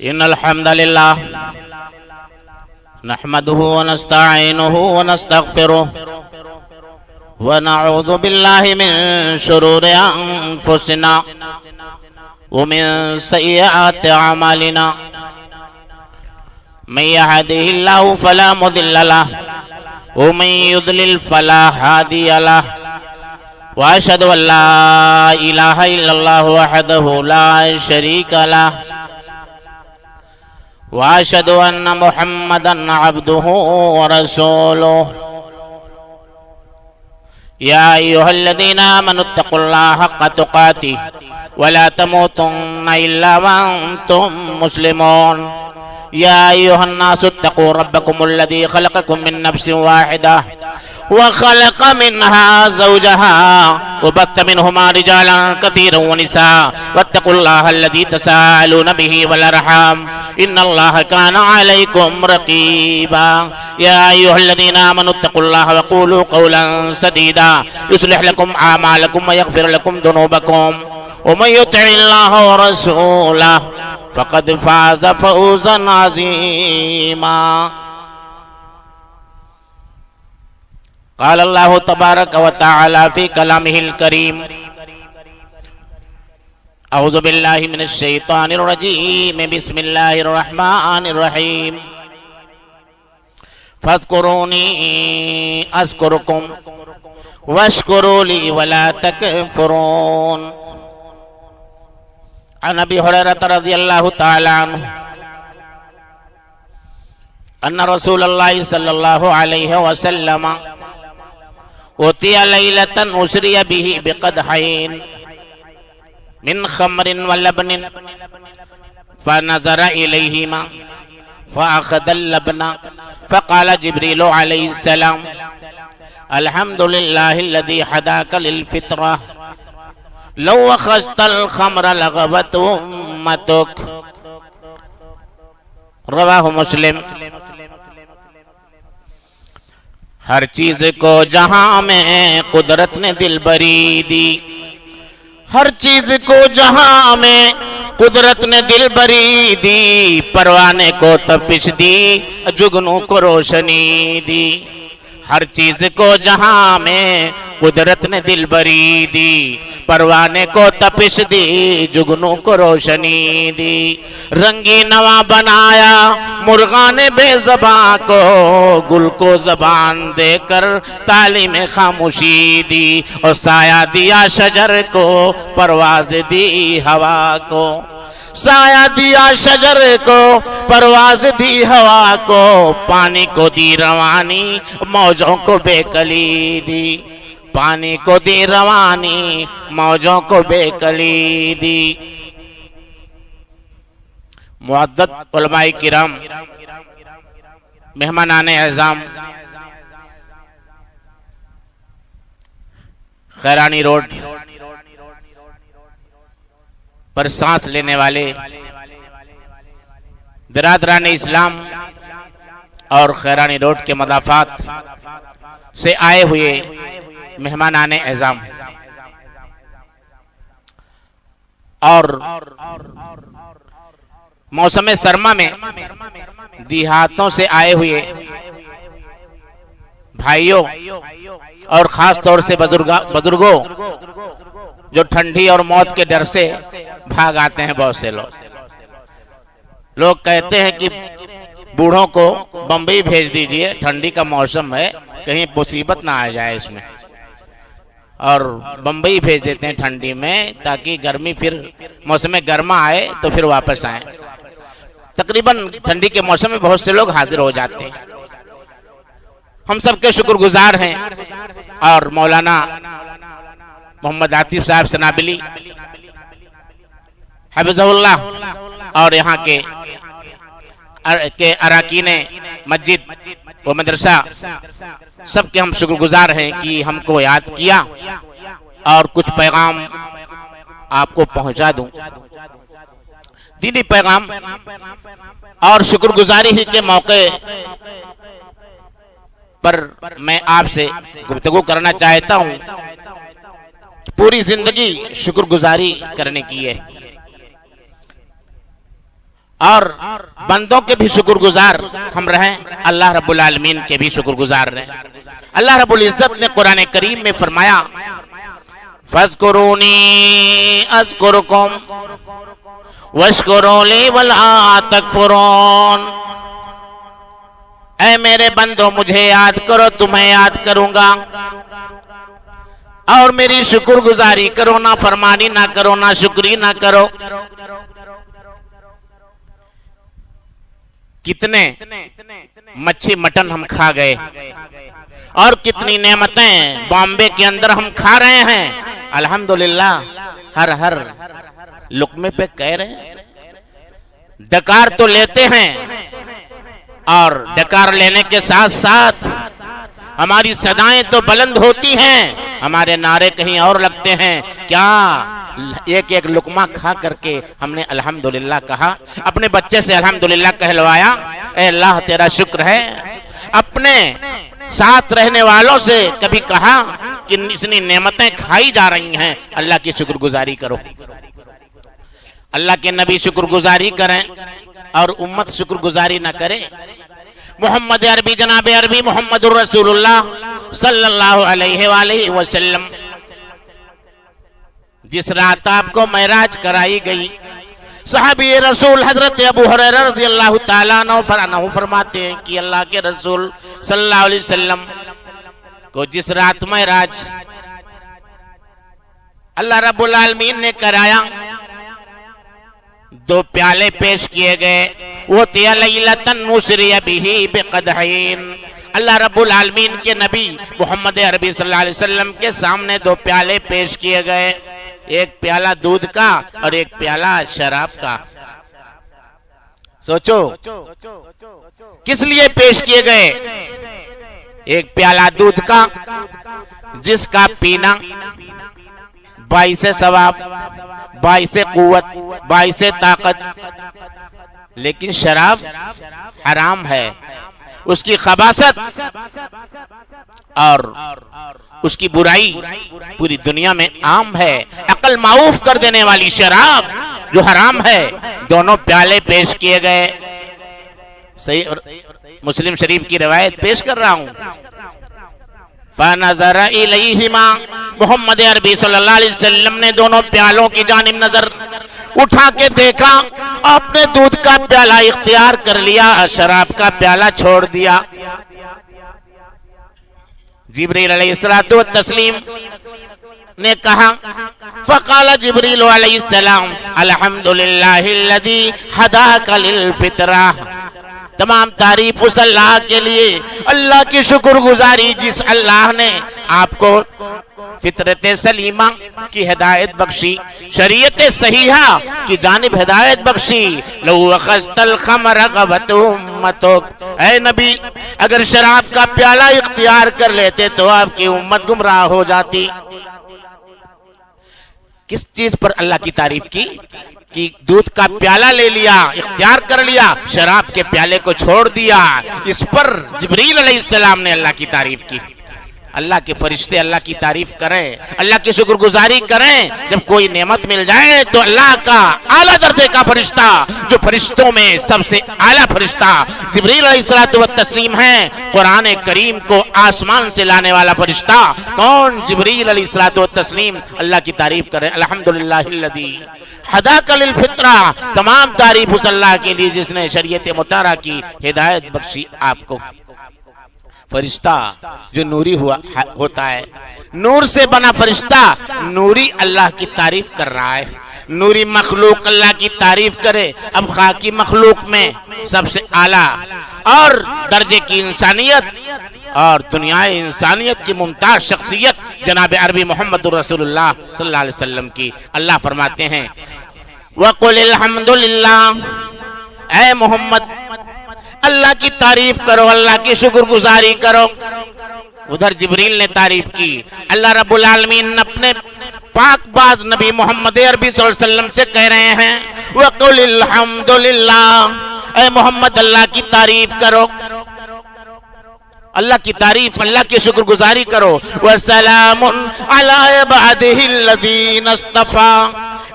إن الحمد لله نحمده ونستعينه ونستغفره ونعوذ بالله من شرور أنفسنا ومن سيئات أعمالنا من يهده الله فلا مضل له ومن يضلل فلا هادي له وأشهد أن لا إله إلا الله وحده لا شريك له وأشهد أن محمدا عبده ورسوله يا أيها الذين آمنوا اتقوا الله حق تقاته ولا تموتن إلا وأنتم مسلمون يا أيها الناس اتقوا ربكم الذي خلقكم من نفس واحدة وخلق منها زوجها وبث منهما رجالا كثيرا ونساء واتقوا الله الذي تساءلون به والأرحام إن الله كان عليكم رقيبا يا أيها الذين آمنوا اتقوا الله وقولوا قولا سديدا يصلح لكم أعمالكم ويغفر لكم ذنوبكم ومن يطع الله ورسوله فقد فاز فوزا عظيما قال الله تبارك وتعالى في كلامه الكريم أعوذ بالله من الشيطان الرجيم بسم الله الرحمن الرحيم فاذكروني أذكركم واشكروا لي ولا تكفرون عن أبي هريرة رضي الله تعالى عنه أن رسول الله صلى الله عليه وسلم أتي ليلة أسري به بقدحين من خمر ولبن فنظر إليهما فأخذ اللبن فقال جبريل عليه السلام الحمد لله الذي هداك للفطرة لو أخذت الخمر لغبت أمتك رواہ مسلم۔ ہر چیز کو جہاں میں قدرت نے دل بری دی، ہر چیز کو جہاں میں قدرت نے دل بری دی، پروانے کو تپش دی جگنوں کو روشنی دی، ہر چیز کو جہاں میں قدرت نے دل بری دی، پروانے کو تپش دی جگنوں کو روشنی دی، رنگی نوا بنایا مرغان بے زباں کو، گل کو زبان دے کر تعلیم خاموشی دی، اور سایہ دیا شجر کو پرواز دی ہوا کو، سایہ دیا شجر کو پرواز دی ہوا کو، پانی کو دی روانی موجوں کو بے کلی دی، پانی کو دی روانی موجوں کو بے کلی دی۔ معزز علماء کرام، مہمانان اعظام، خیرانی روڈ پر سانس لینے والے برادران اسلام اور خیرانی روڈ کے مضافات سے آئے ہوئے مہمانان اعظام اور موسم سرما میں دیہاتوں سے آئے ہوئے بھائیوں اور خاص طور سے بزرگوں جو ٹھنڈی اور موت کے ڈر سے بھاگ آتے ہیں، بہت سے لوگ کہتے ہیں کہ بوڑھوں کو بمبئی بھیج دیجئے، ٹھنڈی کا موسم ہے، کہیں مصیبت نہ آ جائے اس میں، اور بمبئی بھیج دیتے ہیں ٹھنڈی میں تاکہ گرمی پھر موسم گرما آئے تو پھر واپس آئیں۔ تقریباً ٹھنڈی کے موسم میں بہت سے لوگ حاضر ہو جاتے ہیں۔ ہم سب کے شکر گزار ہیں، اور مولانا محمد عاطف صاحب سنابلی حفظہ اللہ اور یہاں کے اراکین مسجد و مدرسہ سب کے ہم شکر گزار ہیں کہ ہم کو یاد کیا اور کچھ پیغام آپ کو پہنچا دوں، دینی پیغام، اور شکر گزاری ہی کے موقع پر میں آپ سے گفتگو کرنا چاہتا ہوں۔ پوری زندگی شکر گزاری کرنے کی ہے، اور بندوں کے بھی شکر گزار ہم رہیں، اللہ رب العالمین کے بھی شکر گزار رہیں۔ اللہ رب العزت نے قرآن کریم میں فرمایا فَاذْكُرُونِي أَذْكُرْكُمْ وَاشْكُرُوا لِي وَلَا تَكْفُرُونَ، اے میرے بندو مجھے یاد کرو تمہیں یاد کروں گا، اور میری شکر گزاری کرو، نہ فرمانی نہ کرو، نہ شکری نہ کرو۔ کتنے مچھی مٹن ہم کھا گئے اور کتنی نعمتیں بامبے کے اندر ہم کھا رہے ہیں، الحمدللہ ہر لقمے پہ کہہ رہے ہیں۔ ڈکار تو لیتے ہیں اور ڈکار لینے کے ساتھ ساتھ ہماری صدائیں تو بلند ہوتی ہیں، ہمارے نعرے کہیں اور لگتے ہیں۔ کیا ایک ایک لقمہ کھا کر کے ہم نے الحمدللہ کہا؟ اپنے بچے سے الحمدللہ کہلوایا؟ اے اللہ تیرا شکر ہے۔ اپنے ساتھ رہنے والوں سے کبھی کہا کہ اتنی نعمتیں کھائی جا رہی ہیں، اللہ کی شکر گزاری کرو؟ اللہ کے نبی شکر گزاری کریں اور امت شکر گزاری نہ کرے؟ محمد عربی، جناب عربی محمد الرسول اللہ صلی اللہ علیہ وآلہ وسلم، جس رات آپ کو معراج کرائی گئی، صحابی رسول حضرت ابو ہریرہ رضی اللہ تعالیٰ عنہ فرماتے ہیں کہ اللہ کے رسول صلی اللہ علیہ وسلم کو جس رات معراج اللہ رب العالمین نے کرایا، دو پیالے پیش کیے گئے، وہ تیا لیلتن مسری بہ بقدحین۔ اللہ رب العالمین کے نبی محمد عربی صلی اللہ علیہ وسلم کے سامنے دو پیالے پیش کیے گئے، ایک پیالہ دودھ کا اور ایک پیالہ شراب کا۔ سوچو کس لیے پیش کیے گئے؟ ایک پیالہ دودھ کا جس کا پینا باعث ثواب، باعث قوت، باعث طاقت، لیکن شراب حرام ہے، اس کی خباثت اور اس کی برائی پوری دنیا میں عام ہے۔ عقل معوف کر دینے والی شراب جو حرام ہے، دونوں پیالے پیش کیے گئے۔ صحیح مسلم شریف کی روایت پیش کر رہا ہوں۔ فَنَظَرَ إِلَيْهِمَا، محمد عربی صلی اللہ علیہ وسلم نے دونوں پیالوں کی جانب نظر اٹھا کے دیکھا، آپ نے دودھ کا پیالہ اختیار کر لیا، شراب کا پیالہ چھوڑ دیا۔ جبریل علیہ السلام نے کہا، فقال جبریل علیہ السلام الحمدللہ الذی ہداک للفطرہ، تمام تعریف اس اللہ کے لیے، اللہ کی شکر گزاری جس اللہ نے آپ کو فطرت سلیمہ کی ہدایت بخشی، شریعت صحیحہ کی جانب ہدایت بخشی۔ لو اخذت الخمر غوت امتک، اے نبی اگر شراب کا پیالہ اختیار کر لیتے تو آپ کی امت گمراہ ہو جاتی۔ کس چیز پر اللہ کی تعریف کی؟ کہ دودھ کا پیالہ لے لیا، اختیار کر لیا، شراب کے پیالے کو چھوڑ دیا۔ اس پر جبریل علیہ السلام نے اللہ کی تعریف کی۔ اللہ کے فرشتے اللہ کی تعریف کریں، اللہ کی شکر گزاری کریں۔ جب کوئی نعمت مل جائے تو اللہ کا اعلیٰ درجے کا فرشتہ، جو فرشتوں میں سب سے اعلیٰ فرشتہ جبریل علیہ السلام ہیں، قرآن کریم کو آسمان سے لانے والا فرشتہ کون؟ جبریل علیہ السلام اللہ کی تعریف کریں۔ الحمدللہ الذی ہداک للفطرہ، تمام تعریف اس اللہ کے لیے جس نے شریعت مطہرہ کی ہدایت بخشی آپ کو۔ فرشتہ جو نوری ہوتا ہے، نور سے بنا فرشتہ نوری اللہ کی تعریف کر رہا ہے۔ نوری مخلوق اللہ کی تعریف کرے، اب خاکی مخلوق میں سب سے اعلیٰ اور درجے کی انسانیت اور دنیا انسانیت کی ممتاز شخصیت جناب عربی محمد الرسول اللہ صلی اللہ علیہ وسلم کی، اللہ فرماتے ہیں وَقُلِ الْحَمْدُ لِلَّهِ، اے محمد اللہ کی تعریف کرو، اللہ کی شکر گزاری کرو۔ ادھر جبریل نے تعریف کی، اللہ رب العالمین اپنے پاک باز نبی محمد عربی صلی اللہ علیہ وسلم سے کہہ رہے ہیں وَقُلِ الْحَمْدُ لِلَّهِ، اے محمد اللہ کی تعریف کرو، اللہ کی تعریف، اللہ کی شکر گزاری کرو۔ وَسَلَامٌ عَلَىٰ عِبَادِهِ الَّذِينَ اصْطَفَىٰ،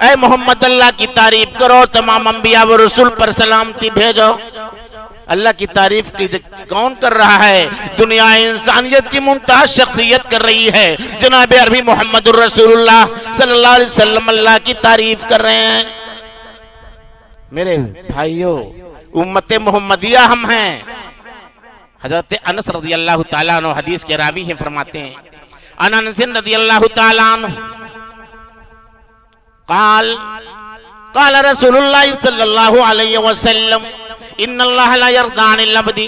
اے محمد اللہ کی تعریف کرو، تمام انبیاء و رسول پر سلامتی بھیجو۔ اللہ کی تعریف کی کون کر رہا ہے؟ دنیا انسانیت کی ممتاز شخصیت کر رہی ہے، جناب عربی محمد الرسول اللہ صلی اللہ علیہ وسلم اللہ کی تعریف کر رہے ہیں۔ میرے بھائیو، امت محمدیہ ہم ہیں۔ حضرت انس رضی اللہ تعالیٰ عنہ حدیث کے راوی ہیں، فرماتے ہیں عن انس رضی اللہ تعالیٰ عنہ قال قال رسول اللہ صلی اللہ علیہ وسلم ان اللہ لا يرضى عن العبد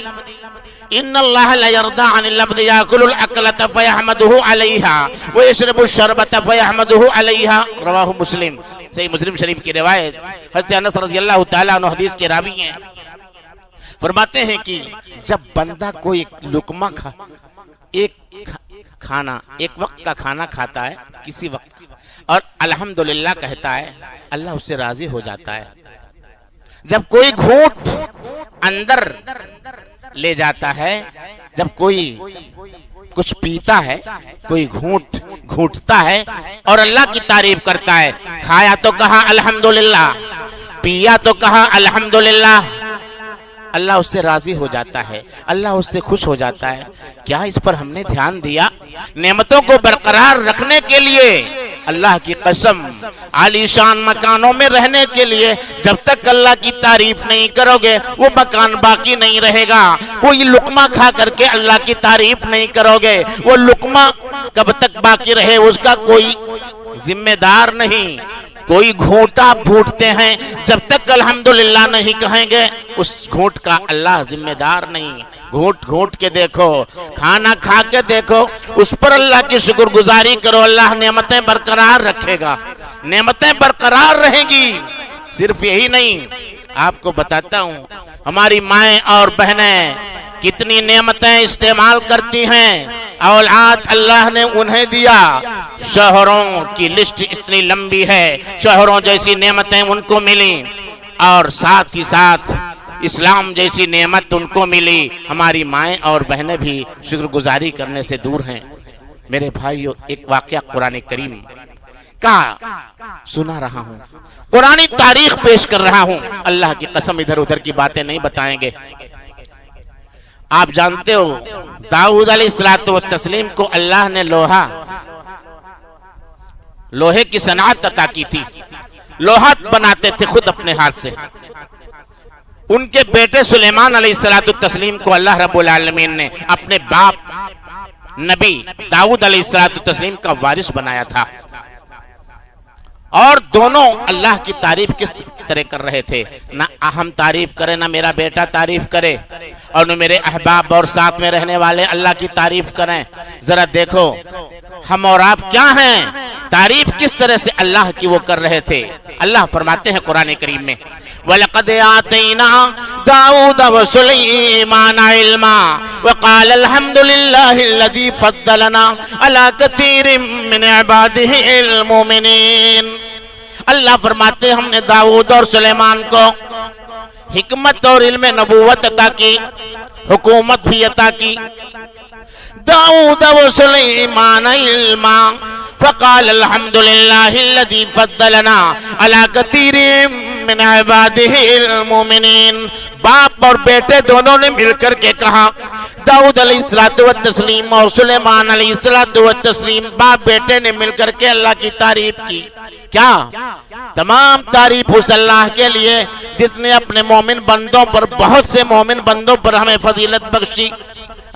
ان اللہ لا يرضى عن العبد ياكل الاكلة فيحمده عليها ويشرب الشربة فيحمده عليها رواہ مسلم۔ صحیح مسلم شریف کی روایت، حضرت انس رضی اللہ تعالیٰ عنہ حدیث کے راوی ہیں، فرماتے ہیں کہ جب بندہ کوئی لقمہ ایک وقت کا کھانا کھاتا ہے کسی وقت اور الحمدللہ کہتا ہے، اللہ اس سے راضی ہو جاتا ہے۔ جب کوئی گھونٹ اندر لے جاتا ہے، جب کوئی کچھ پیتا ہے، کوئی گھونٹتا ہے اور اللہ کی تعریف کرتا ہے، کھایا تو کہا الحمدللہ، پیا تو کہا الحمدللہ، اللہ اس سے راضی ہو جاتا ہے، اللہ اس سے خوش ہو جاتا ہے۔ کیا اس پر ہم نے دھیان دیا؟ نعمتوں کو برقرار رکھنے کے لیے، اللہ کی قسم، عالی شان مکانوں میں رہنے کے لیے جب تک اللہ کی تعریف نہیں کرو گے وہ مکان باقی نہیں رہے گا۔ کوئی لقمہ کھا کر کے اللہ کی تعریف نہیں کرو گے، وہ لقمہ کب تک باقی رہے اس کا کوئی ذمہ دار نہیں۔ کوئی گھونٹا بھونٹتے ہیں، جب تک الحمدللہ نہیں کہیں گے اس گھونٹ کا اللہ ذمہ دار نہیں۔ گھونٹ کے دیکھو، کھانا کھا کے دیکھو، اس پر اللہ کی شکر گزاری کرو، اللہ نعمتیں برقرار رکھے گا، نعمتیں برقرار رہیں گی۔ صرف یہی نہیں، آپ کو بتاتا ہوں ہماری مائیں اور بہنیں کتنی نعمتیں استعمال کرتی ہیں، اولاد اللہ نے انہیں دیا، شوہروں کی لسٹ اتنی لمبی ہے، شوہروں جیسی نعمتیں ان کو ملی اور ساتھ ہی ساتھ اسلام جیسی نعمت ان کو ملی۔ ہماری مائیں اور بہنیں بھی شکر گزاری کرنے سے دور ہیں۔ میرے بھائیو، ایک واقعہ قرآن کریم کا سنا رہا ہوں، قرآنی تاریخ پیش کر رہا ہوں، اللہ کی قسم ادھر ادھر کی باتیں نہیں بتائیں گے۔ آپ جانتے ہو داؤد علیہ السلام کو اللہ نے لوہے کی صنعت عطا کی تھی، لوہا بناتے تھے خود اپنے ہاتھ سے۔ ان کے بیٹے سلیمان علیہ السلام کو اللہ رب العالمین نے اپنے باپ نبی داؤد علیہ السلام کا وارث بنایا تھا، اور دونوں اللہ کی تعریف کس طرح کر رہے تھے؟ نہ ہم تعریف کریں، نہ میرا بیٹا تعریف کرے، اور نہ میرے احباب اور ساتھ میں رہنے والے اللہ کی تعریف کریں۔ ذرا دیکھو ہم اور آپ کیا ہیں، تعریف کس طرح سے اللہ کی وہ کر رہے تھے۔ اللہ فرماتے ہیں قرآن کریم میں وَلَقَدْ آتَيْنَا دَاوُودَ وَسُلَيْمَانَ عِلْمًا وَقَالَ الْحَمْدُ لِلَّهِ الَّذِي فَضَّلَنَا عَلَى كَثِيرٍ مِّنْ عِبَادِهِ الْمُؤْمِنِينَ۔ اللہ فرماتے ہم نے داؤد اور سلیمان کو حکمت اور علم نبوت عطا کی، حکومت بھی عطا کی۔ داؤد وسلیمان علما فقال الحمد للہ الذی فضلنا علی کثیر من عباده المؤمنین۔ باپ اور بیٹے دونوں نے مل کر کے کہا، داؤد علیہ السلام اور سلیمان علیہ السلام باپ بیٹے نے مل کر کے اللہ کی تعریف کی۔ کیا؟ تمام تعریف اس اللہ کے لیے جس نے اپنے مومن بندوں پر، بہت سے مومن بندوں پر ہمیں فضیلت بخشی۔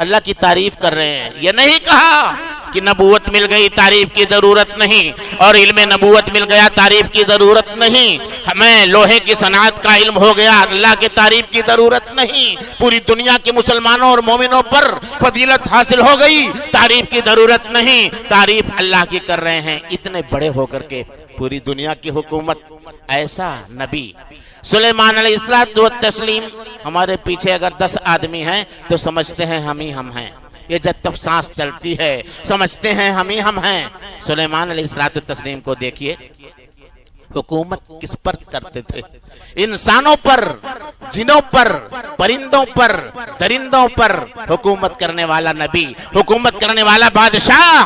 اللہ کی تعریف کر رہے ہیں، یہ نہیں کہا کہ نبوت مل گئی تعریف کی ضرورت نہیں، اور علم نبوت مل گیا تعریف کی ضرورت نہیں، ہمیں لوہے کی صنعت کا علم ہو گیا اللہ کے تعریف کی ضرورت نہیں، پوری دنیا کے مسلمانوں اور مومنوں پر فضیلت حاصل ہو گئی تعریف کی ضرورت نہیں، تعریف اللہ کی کر رہے ہیں۔ اتنے بڑے ہو کر کے پوری دنیا کی حکومت، ایسا نبی سلیمان علیہ السلام۔ ہمارے پیچھے اگر 10 آدمی ہیں تو سمجھتے ہیں ہم ہی ہم ہیں، یہ جب تک سانس چلتی ہے سمجھتے ہیں ہم ہی ہم ہیں۔ سلیمان علیہ السلام کو دیکھیے، حکومت کس پر کرتے تھے؟ انسانوں پر، جنوں پر، پرندوں پر، درندوں پر حکومت کرنے والا نبی، حکومت کرنے والا بادشاہ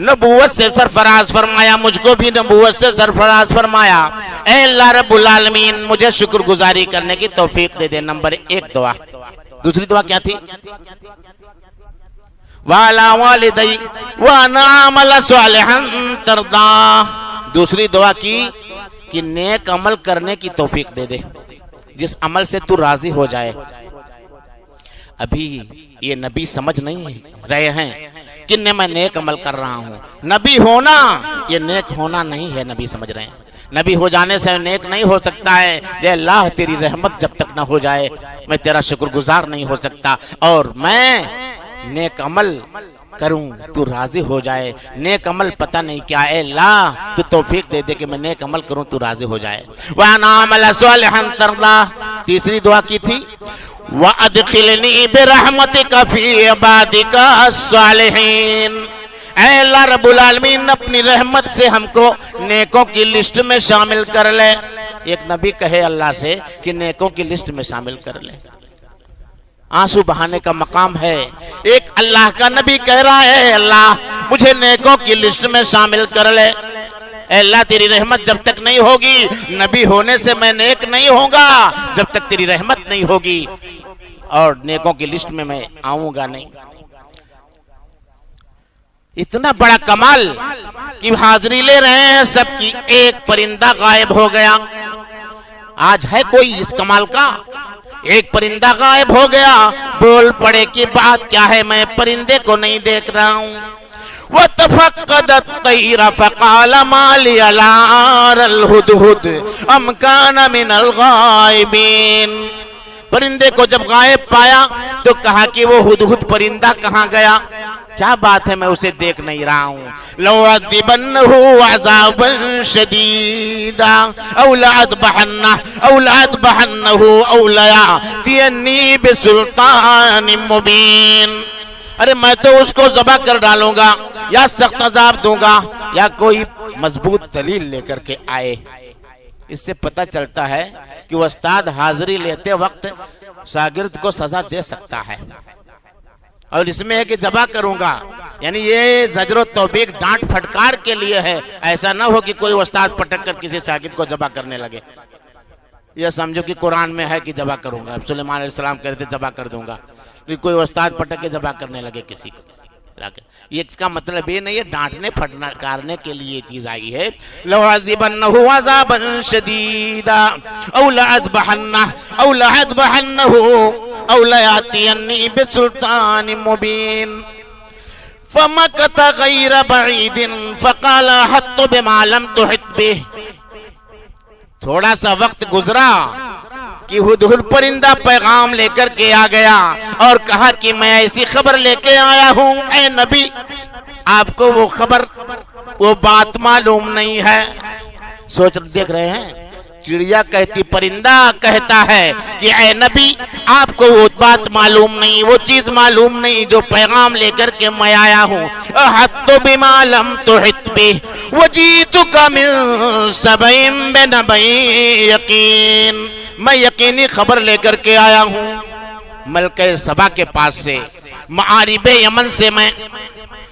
نبوت سے سرفراز فرمایا، مجھ کو بھی نبوت سے سرفراز فرمایا۔ اے اللہ رب العالمین مجھے شکر گزاری کرنے کی توفیق دے دے۔ نمبر 1 دعا۔ دوسری دعا کیا تھی؟ وَعَلَى وَالِدَيَّ وَأَنْ أَعْمَلَ صَالِحًا تَرْضَاهُ۔ دوسری دعا کی کہ نیک عمل کرنے کی توفیق دے دے جس عمل سے تو راضی ہو جائے۔ ابھی یہ نبی سمجھ نہیں رہے ہیں کہ میں نیک عمل کر رہا ہوں۔ نبی ہونا یہ نیک ہونا نہیں ہے، نبی سمجھ رہے ہیں نبی ہو جانے سے نیک نہیں ہو سکتا ہے۔ اے اللہ تیری رحمت جب تک نہ ہو جائے میں تیرا شکر گزار نہیں ہو سکتا، اور میں نیک عمل کروں تو راضی ہو جائے۔ نیک عمل پتہ نہیں کیا، اے اللہ تو توفیق دے دے کہ میں نیک عمل کروں تو راضی ہو جائے۔ وَأَنْ أَعْمَلَ صَالِحًا تَرْضَاهُ۔ تیسری دعا کی تھی وَأَدْخِلْنِي بِرَحْمَتِكَ فِي عِبَادِكَ الصَّالِحِينَ۔ اے اللہ رب العالمین اپنی رحمت سے ہم کو نیکوں کی لسٹ میں شامل کر لے۔ ایک نبی کہے اللہ سے کہ نیکوں کی لسٹ میں شامل کر لے، آنسو بہانے کا مقام ہے۔ ایک اللہ کا نبی کہہ رہا ہے اللہ مجھے نیکوں کی لسٹ میں شامل کر لے۔ اے اللہ تیری رحمت جب تک نہیں ہوگی، نبی ہونے سے میں نیک نہیں ہوں گا جب تک تیری رحمت نہیں ہوگی، اور نیکوں کی لسٹ میں میں آؤں گا نہیں۔ اتنا بڑا کمال کہ حاضری لے رہے ہیں سب کی، ایک پرندہ غائب ہو گیا۔ آج ہے کوئی اس کمال کا؟ ایک پرندہ غائب ہو گیا، بول پڑے کہ بات کیا ہے، میں پرندے کو نہیں دیکھ رہا ہوں۔ وَتَفَقَّدَ الطَّيْرَ فَقَالَ مَا لِيَ لَا أَرَى الْهُدْهُدَ أَمْ كَانَ مِنَ الْغَائِبِينَ۔ پرندے کو جب غائب پایا تو کہا کہ وہ ہدہد پرندہ کہاں گیا؟ کیا بات ہے میں اسے دیکھ نہیں رہا ہوں۔ لَوْعَذِّبَنَّهُ عَذَابًا شَدِيدًا أَوْ لَأَذْبَحَنَّهُ أَوْ لَيَأْتِيَنِّي بِسُلْطَانٍ مُبِينٍ۔ ارے میں تو اس کو ذبح کر ڈالوں گا یا سخت عذاب دوں گا یا کوئی مضبوط دلیل لے کر کے آئے۔ اس سے پتہ چلتا ہے کہ وہ استاد حاضری لیتے وقت شاگرد کو سزا دے سکتا ہے، اور اس میں ہے کہ ذبح کروں گا، یعنی یہ زجر و توبیخ ڈانٹ پھٹکار کے لیے ہے۔ ایسا نہ ہو کہ کوئی استاد پٹک کر کسی شاگرد کو ذبح کرنے لگے۔ یہ سمجھو کہ قرآن میں ہے کہ ذبح کروں گا، سلیمان علیہ السلام کہتے ذبح کر دوں گا، کوئی استاد پٹک کے ذبح کرنے لگے کسی کو۔ یہ اس کا مطلب یہ نہیں ہے، ڈانٹنے پھٹکارنے کے لیے چیز آئی ہے۔ لَوْعَذِّبَنَّهُ عَذَابًا شَدِيدًا أَوْ لَأَذْبَحَنَّهُ أَوْ لَيَأْتِيَنِّي بِسُلْطَانٍ مُبِينٍ۔ فَمَكَثَ غَيْرَ بَعِيدٍ فَقَالَ أَحَطتُ بِمَا لَمْ تُحِطْ بِهِ۔ تھوڑا سا وقت گزرا کہ ہدہد پرندہ پیغام لے کر کے آ گیا اور کہا کہ میں ایسی خبر لے کے آیا ہوں اے نبی، آپ کو وہ خبر وہ بات معلوم نہیں ہے۔ سوچ دیکھ رہے ہیں، چڑیا کہتی پرندہ کہتا ہے کہ اے نبی آپ کو وہ بات معلوم نہیں، وہ چیز معلوم نہیں جو پیغام لے کر کے میں آیا ہوں۔ احط بما لم تحط به وجئتک من سبع بنبأ یقین۔ میں یقینی خبر لے کر کے آیا ہوں ملکہ سبا کے پاس سے، معارب یمن سے میں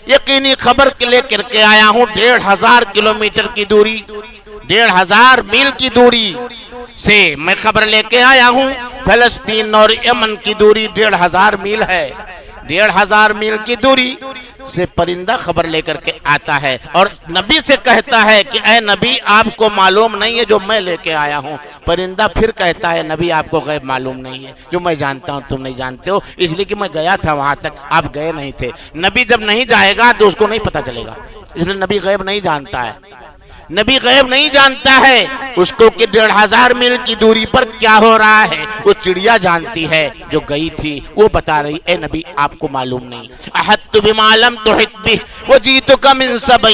یقینی خبر لے کر کے آیا ہوں۔ 1500 کلومیٹر کی دوری، 1500 میل کی دوری سے میں خبر لے کے آیا ہوں۔ فلسطین اور یمن کی دوری 1500 میل ہے، 1500 میل کی دوری سے پرندہ خبر لے کر کے آتا ہے اور نبی سے کہتا ہے کہ اے نبی آپ کو معلوم نہیں ہے جو میں لے کے آیا ہوں۔ پرندہ پھر کہتا ہے نبی آپ کو غیب معلوم نہیں ہے، جو میں جانتا ہوں تم نہیں جانتے ہو، اس لیے کہ میں گیا تھا وہاں تک، آپ گئے نہیں تھے۔ نبی جب نہیں جائے گا تو اس کو نہیں پتہ چلے گا، اس لیے نبی غیب نہیں جانتا ہے۔ نبی غیب نہیں جانتا ہے اس کو کہ 1500 میل کی دوری پر کیا ہو رہا ہے، وہ چڑیا جانتی ہے جو گئی تھی، وہ بتا رہی اے نبی آپ کو معلوم نہیں۔ احط بما لم تحط به وجئتک من سبع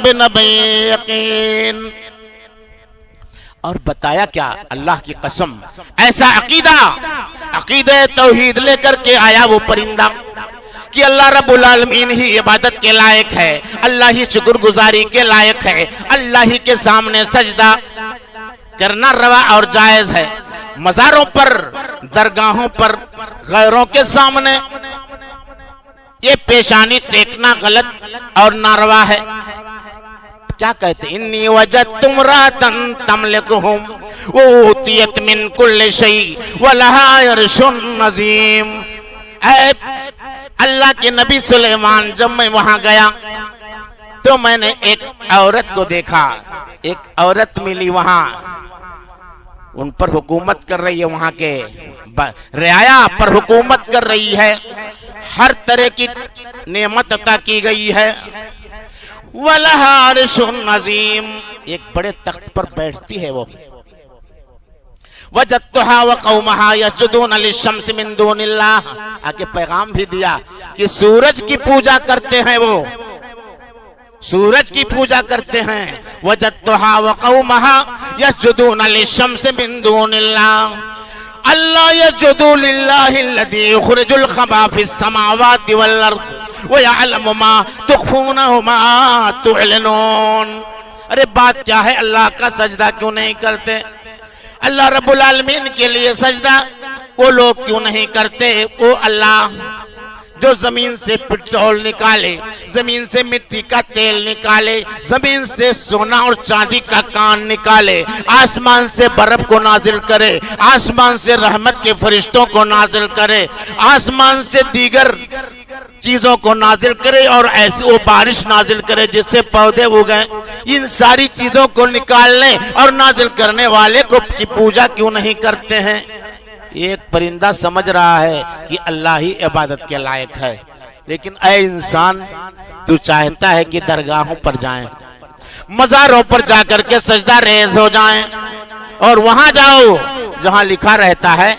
بنبأ یقین۔ اور بتایا کیا، اللہ کی قسم ایسا عقیدہ توحید لے کر کے آیا وہ پرندہ کہ اللہ رب العالمین ہی عبادت کے لائق ہے، اللہ ہی شکر گزاری کے لائق ہے، اللہ ہی کے سامنے سجدہ کرنا روا اور جائز ہے۔ مزاروں پر، درگاہوں پر، غیروں کے سامنے یہ پیشانی ٹیکنا غلط اور ناروا ہے. کیا کہتے؟ انی وجدت امرأة تملکہم وأوتیت من کل شیء ولہا عرش عظیم. اے اللہ کے نبی سلیمان، جب میں وہاں گیا تو میں نے ایک عورت کو دیکھا، ایک عورت ملی وہاں، ان پر حکومت کر رہی ہے، وہاں کے رعایا پر حکومت کر رہی ہے، ہر طرح کی نعمت عطا کی گئی ہے. وَلَهَا عَرْشٌ عَظِيمٌ، ایک بڑے تخت پر بیٹھتی ہے وہ. وَجَدْتُهَا وَقَوْمَهَا يَسْجُدُونَ لِلشَّمْسِ مِن دُونِ اللَّهِ. آگے پیغام بھی دیا کہ سورج کی پوجا کرتے ہیں، وہ سورج کی پوجا کرتے ہیں. وَجَدْتُهَا وَقَوْمَهَا يَسْجُدُونَ لِلشَّمْسِ مِن دُونِ اللَّهِ أَلَّا يَسْجُدُوا لِلَّهِ الَّذِي يُخْرِجُ الْخَبَا فِي السَّمَاوَاتِ وَالْأَرْضِ وَيَعْلَمُ مَا تُخْفُونَ وَمَا تُعْلِنُونَ. ارے بات کیا ہے، اللہ کا سجدہ کیوں نہیں کرتے؟ اللہ رب العالمین کے لیے سجدہ وہ لوگ کیوں نہیں کرتے؟ وہ اللہ جو زمین سے پٹرول نکالے، زمین سے مٹی کا تیل نکالے، زمین سے سونا اور چاندی کا کان نکالے، آسمان سے برف کو نازل کرے، آسمان سے رحمت کے فرشتوں کو نازل کرے، آسمان سے دیگر چیزوں کو نازل کرے اور ایسی وہ بارش نازل کرے جس سے پودے اگیں. ان ساری چیزوں کو نکالنے اور نازل کرنے والے کو کی پوجا کیوں نہیں کرتے ہیں؟ ایک پرندہ سمجھ رہا ہے کہ اللہ ہی عبادت کے لائق ہے، لیکن اے انسان، تو چاہتا ہے کہ درگاہوں پر جائیں، مزاروں پر جا کر کے سجدہ ریز ہو جائیں، اور وہاں جاؤ جہاں لکھا رہتا ہے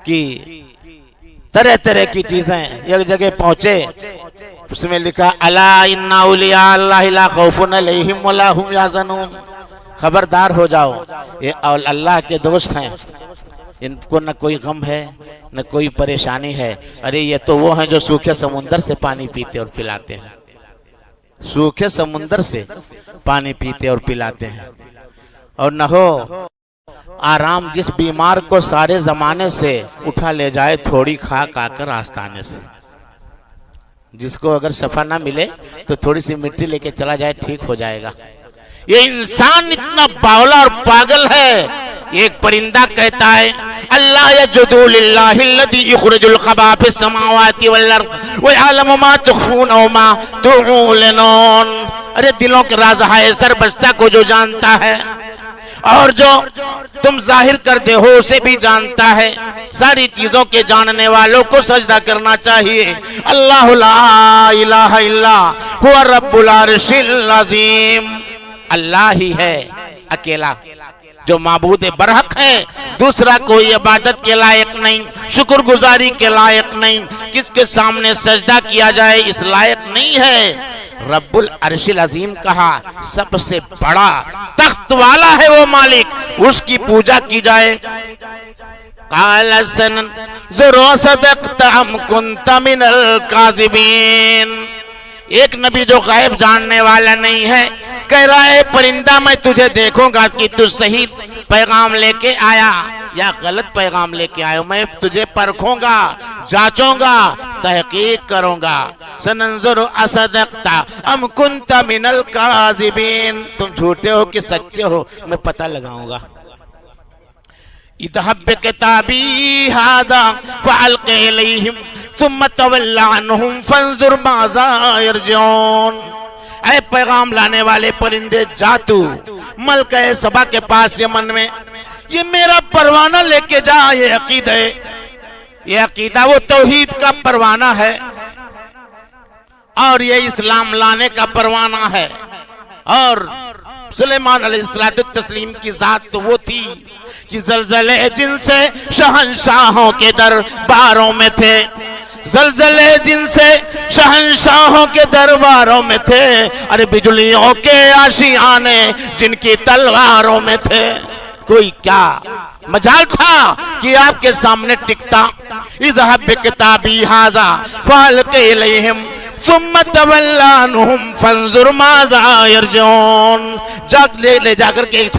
کہ طرح طرح کی چیزیں. ایک جگہ پہنچے، اس میں لکھا الا ان اولیاء اللہ لا خوف علیہم ولا هم یحزنون. خبردار ہو جاؤ، یہ اللہ کے دوست ہیں، ان کو نہ کوئی غم ہے نہ کوئی پریشانی ہے. ارے یہ تو وہ ہیں جو سوکھے سمندر سے پانی پیتے اور پلاتے ہیں، سوکھے سمندر سے پانی پیتے اور پلاتے ہیں. اور نہ ہو آرام جس بیمار کو سارے زمانے سے اٹھا لے جائے تھوڑی کھاک آ کر آستانے سے. جس کو اگر شفا نہ ملے تو تھوڑی سی مٹی لے کے چلا جائے، ٹھیک ہو جائے گا. یہ انسان اتنا باولا اور پاگل ہے. ایک پرندہ کہتا ہے اللہ یسجدوا للہ الذی یخرج الخبا فی السماوات والارض ویعلم ما تخفون وما تعلنون. ارے دلوں کے راز ہے سر بستہ کو جو جانتا ہے، اور جو تم ظاہر کرتے ہو اسے بھی جانتا ہے. ساری چیزوں کے جاننے والوں کو سجدہ کرنا چاہیے. اللہ لا الہ الا هو رب العرش العظیم. اللہ ہی ہے اکیلا جو معبود برحق ہے، دوسرا کوئی عبادت کے لائق نہیں، شکر گزاری کے لائق نہیں، کس کے سامنے سجدہ کیا جائے اس لائق نہیں ہے. رب العرش العظیم کہا، سب سے بڑا تخت والا ہے وہ مالک، اس کی پوجا کی جائے. قال سننظر صدقت ام كنت من الكاذبین. ایک نبی جو غیب جاننے والا نہیں ہے کہہ رہا ہے پرندہ میں تجھے دیکھوں گا کہ تو صحیح پیغام لے کے آیا یا غلط پیغام لے کے آیا. میں تجھے پرکھوں گا، جانچوں گا، تحقیق کروں گا. سننظر اصدقت ام کنت من الکاذبین. تم جھوٹے ہو کہ سچے ہو میں پتہ لگاؤں گا. اذهب بکتابی ھذا فالق الیہم ثم تول عنہم فانظر ماذا یرجعون. اے پیغام لانے والے پرندے، جا تو ملکہ سبا کے پاس یمن میں، یہ میرا پروانہ لے کے جا. یہ عقیدہ ہے، یہ عقیدہ وہ توحید کا پروانہ ہے اور یہ اسلام لانے کا پروانہ ہے. اور سلیمان علیہ السلام کی ذات تو وہ تھی کہ زلزلے جن سے شہنشاہوں کے درباروں میں تھے، زلزلے جن سے شہنشاہوں کے درباروں میں تھے، ارے بجلیوں کے آشیانے جن کی تلواروں میں تھے. کوئی کیا مجال تھا کہ آپ کے سامنے ٹکتا. اذهب بکتابی ھذا فالق الیہم ثم تول عنہم فانظر ماذا یرجعون. لے جا کر کے اس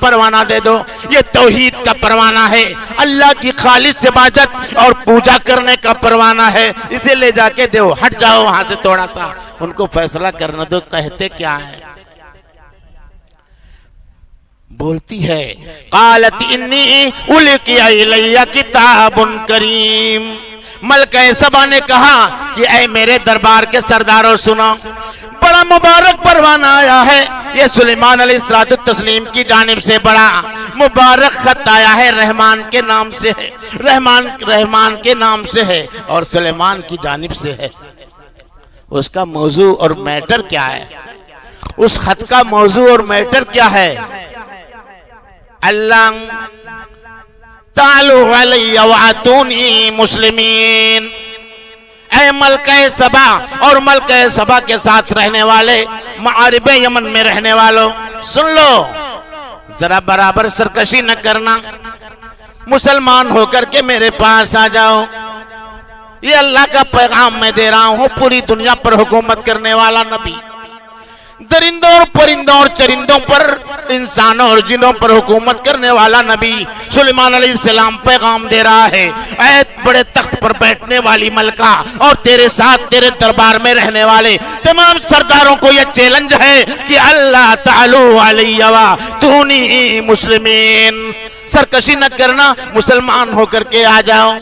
پروانہ دے دو. یہ توحید کا پروانہ ہے, اللہ کی خالص عبادت اور پوجا کرنے کا پروانہ ہے. اسے لے جا کے دو. ہٹ جاؤ وہاں سے تھوڑا سا, ان کو فیصلہ کرنے دو کہتے کیا ہیں. بولتی ہے قالت انی القی الی کتاب کریم. ملکہ سبا نے کہا کہ اے میرے دربار کے سرداروں سنو, بڑا مبارک پروانہ آیا ہے. یہ سلیمان علیہ السلام کی جانب سے بڑا مبارک خط آیا ہے. رحمان کے نام سے ہے, رحمان کے نام سے ہے اور سلیمان کی جانب سے ہے. اس کا موضوع اور میٹر کیا ہے؟ اس خط کا موضوع اور میٹر کیا ہے؟ اللہ تعالوا علی واتونی مسلمین. اے ملکہ سبا اور ملکہ سبا کے ساتھ رہنے والے, معارب یمن میں رہنے والوں, سن لو, ذرا برابر سرکشی نہ کرنا. مسلمان ہو کر کے میرے پاس آ جاؤ. یہ اللہ کا پیغام میں دے رہا ہوں. پوری دنیا پر حکومت کرنے والا نبی, درندوں اور پرندوں اور چرندوں پر, انسانوں اور جنوں پر حکومت کرنے والا نبی سلیمان علیہ السلام پیغام دے رہا ہے. اے بڑے تخت پر بیٹھنے والی ملکہ اور تیرے ساتھ تیرے دربار میں رہنے والے تمام سرداروں کو یہ چیلنج ہے کہ اللہ تعالی علی واتونی مسلمین. سرکشی نہ کرنا, مسلمان ہو کر کے آ جاؤ.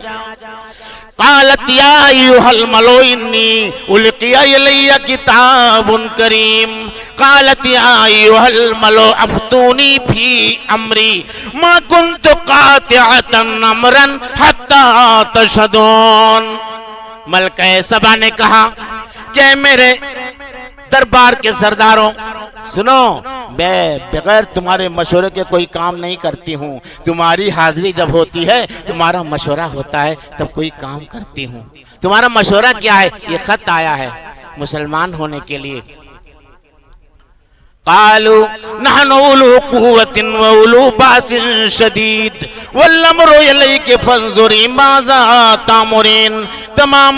قالت یا ایھا الملؤ انی القی الی کتاب کریم. قالت یا ایھا الملؤ افتونی فی امری ما کنت قاطعۃ امرا حتی تشہدون. ملکہ سبا نے کہا کہ میرے دربار کے سرداروں سنو, میں بغیر تمہارے مشورے کے کوئی کام نہیں کرتی ہوں. تمہاری حاضری جب ہوتی ہے, تمہارا مشورہ ہوتا ہے, تب کوئی کام کرتی ہوں. تمہارا مشورہ کیا ہے؟ یہ خط آیا ہے مسلمان ہونے کے لیے. قالوا نحن اولو قوة واولو باس شدید والامر الیک فانظری ماذا تامرین. تمام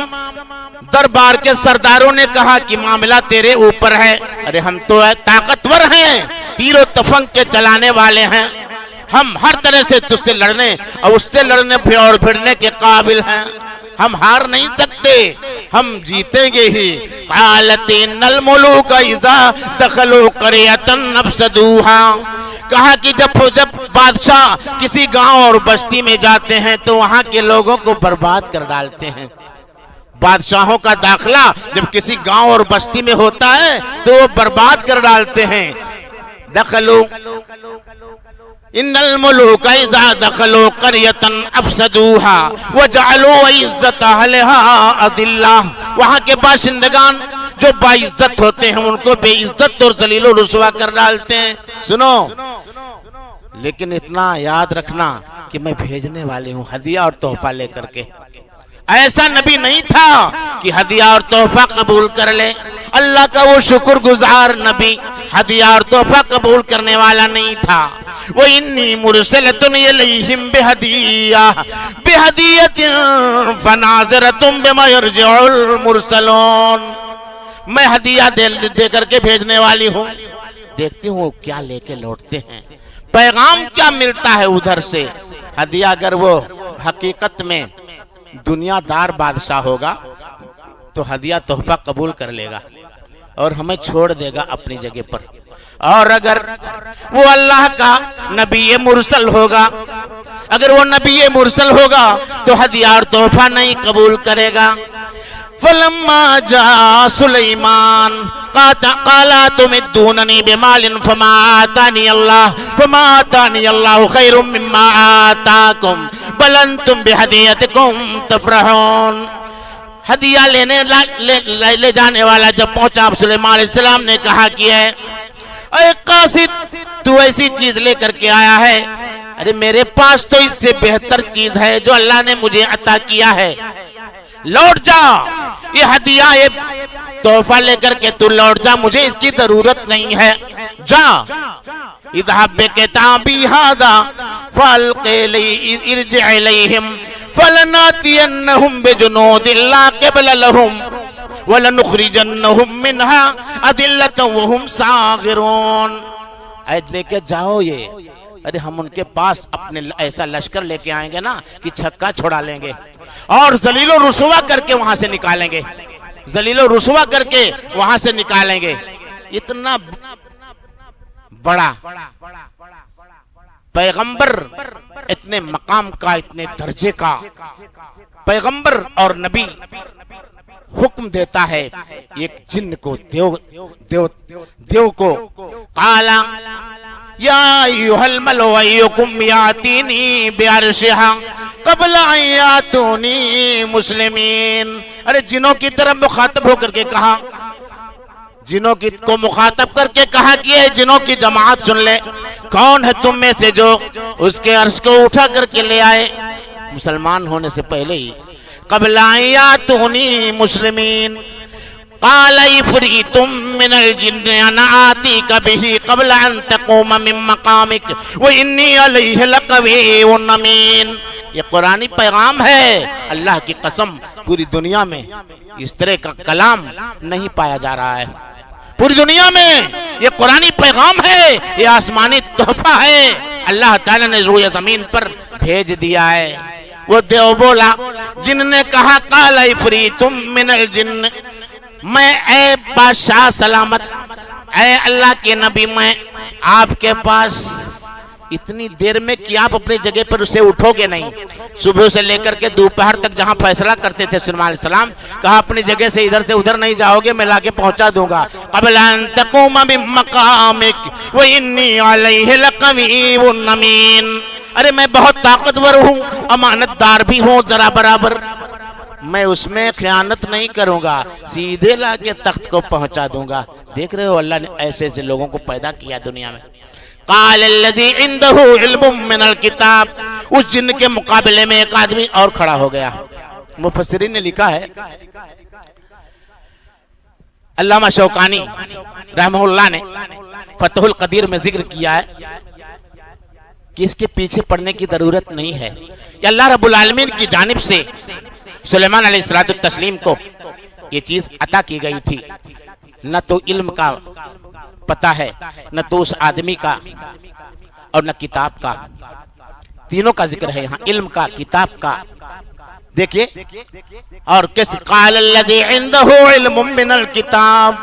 دربار کے سرداروں نے کہا کہ معاملہ تیرے اوپر ہے. ارے ہم تو طاقتور ہیں, تیر و تفنگ کے چلانے والے ہیں, ہم ہر طرح سے تجھ سے لڑنے اور اس سے لڑنے اور بھیڑنے کے قابل ہیں. ہم ہار نہیں سکتے, ہم جیتیں گے ہی. قالت ان الملوک اذا دخلوا قریۃ افسدوها. کہا کہ جب بادشاہ کسی گاؤں اور بستی میں جاتے ہیں تو وہاں کے لوگوں کو برباد کر ڈالتے ہیں. بادشاہوں کا داخلہ جب کسی گاؤں اور بستی میں ہوتا ہے تو وہ برباد کر ڈالتے ہیں. دخلوا ان الملوک اذا دخلوا قریۃ افسدوها وجعلوا عزت اہلها اذلہ. وہاں کے باشندگان جو باعزت ہوتے ہیں ان کو بے عزت اور ذلیل و رسوا کر ڈالتے ہیں. سنو, لیکن اتنا یاد رکھنا کہ میں بھیجنے والی ہوں ہدیہ اور تحفہ لے کر کے. ایسا نبی نہیں تھا کہ ہدیہ اور تحفہ قبول کر لے. اللہ کا وہ شکر گزار نبی ہدیہ اور تحفہ قبول کرنے والا نہیں تھا. وَإِنِّي مُرْسِلَةٌ إِلَيْهِمْ بِهَدِيَّةٍ فَنَاظِرَةٌ بِمَا يَرْجِعُ الْمُرْسَلُونَ. میں ہدیہ دے کر کے بھیجنے والی ہوں, دیکھتی ہوں کیا لے کے لوٹتے ہیں, پیغام کیا ملتا ہے ادھر سے. ہدیہ اگر وہ حقیقت میں دنیا دار بادشاہ ہوگا تو ہدیہ تحفہ قبول کر لے گا اور ہمیں چھوڑ دے گا اپنی جگہ پر. اور اگر وہ اللہ کا نبی مرسل ہوگا, اگر وہ نبی مرسل ہوگا تو ہدیہ اور تحفہ نہیں قبول کرے گا. فلما جاء سلیمان قال تمدوننی بمال فما آتانی اللہ خیر مما آتاکم بل انتم بہدیتکم تفرحون. ہدیہ لے جانے والا جب پہنچا, سلیمان علیہ السلام نے کہا کہ اے قاصد, تو ایسی چیز لے کر کے آیا ہے, ارے میرے پاس تو اس سے بہتر چیز ہے جو اللہ نے مجھے عطا کیا ہے. لوٹ جا, یہ ہدیہ یہ تحفہ لے کر کے تو لوٹ جا, مجھے اس کی ضرورت نہیں ہے. جا اذهب بکتابی ھذا فالق ارجع الیہم فلناتینہم بجنود لا قبل لہم وَلَنُخْرِجَنَّهُمْ مِنْهَا أَذِلَّةً وَهُمْ صَاغِرُونَ۔ عید لے کے جاؤ یہ، ارے ہم ان کے پاس اپنے ایسا لشکر لے کے آئیں گے نا کہ چھکا چھڑا لیں گے اور ذلیل و رسوا کر کے وہاں سے نکالیں گے، ذلیل و رسوا کر کے وہاں سے نکالیں گے۔ اتنا بڑا پیغمبر، اتنے مقام کا، اتنے درجے کا پیغمبر اور نبی حکم دیتا ہے ایک جن کو، دیو کو، قال یا ایھا الملأ ایکم یاتینی بعرشھا قبل ان یاتونی مسلمین۔ ارے جنوں کی طرف مخاطب ہو کر کے کہا، جنوں کو مخاطب کر کے کہا کہ اے جنوں کی جماعت سن لے، کون ہے تم میں سے جو اس کے عرش کو اٹھا کر کے لے آئے مسلمان ہونے سے پہلے ہی، قبل ان یاتونی مسلمین۔ قال عفریت من الجن انا آتیک بہ قبل ان تقوم من مقامک وانی علیہ لقوی امین۔ یہ قرآنی پیغام ہے، اللہ کی قسم پوری دنیا میں اس طرح کا کلام نہیں پایا جا رہا ہے، پوری دنیا میں یہ قرآنی پیغام ہے، یہ آسمانی تحفہ ہے، اللہ تعالیٰ نے روئے زمین پر بھیج دیا ہے۔ وہ دیو بولا، جن نے کہا قال عفریت من الجن، میں اے بادشاہ سلامت، اے اللہ کے نبی، میں آپ کے پاس اتنی دیر میں کہ آپ اپنی جگہ پر اسے اٹھو گے نہیں، صبح سے لے کر کے دوپہر تک جہاں فیصلہ کرتے تھے سلیمان علیہ السلام، کہا اپنی جگہ سے ادھر سے ادھر نہیں جاؤ گے، میں لا کے پہنچا دوں گا۔ قبل ان تقوم من مقامک وانی علیہ لقوی امین۔ ارے میں بہت طاقتور ہوں، امانت دار بھی ہوں ذرا برابر، میں اس میں خیانت نہیں کروں گا، سیدھے لا کے تخت کو پہنچا دوں گا۔ دیکھ رہے ہو اللہ نے ایسے ایسے لوگوں کو پیدا کیا دنیا میں۔ قال الذی عنده علم من الکتاب، اس جن کے مقابلے میں ایک آدمی اور کھڑا ہو گیا۔ مفسرین نے لکھا ہے، علامہ شوکانی رحمہ اللہ نے فتح القدیر میں ذکر کیا ہے کہ اس کے پیچھے پڑنے کی ضرورت نہیں ہے، یہ اللہ رب العالمین کی جانب سے سلیمان علیہ السلام کو یہ چیز عطا کی گئی تھی۔ نہ تو علم کا پتہ ہے، نہ تو اس آدمی کا، اور نہ کتاب کا، تینوں کا ذکر ہے یہاں، علم کا، کتاب کا۔ دیکھیے اور کس قال الذی عنده علم من الکتاب،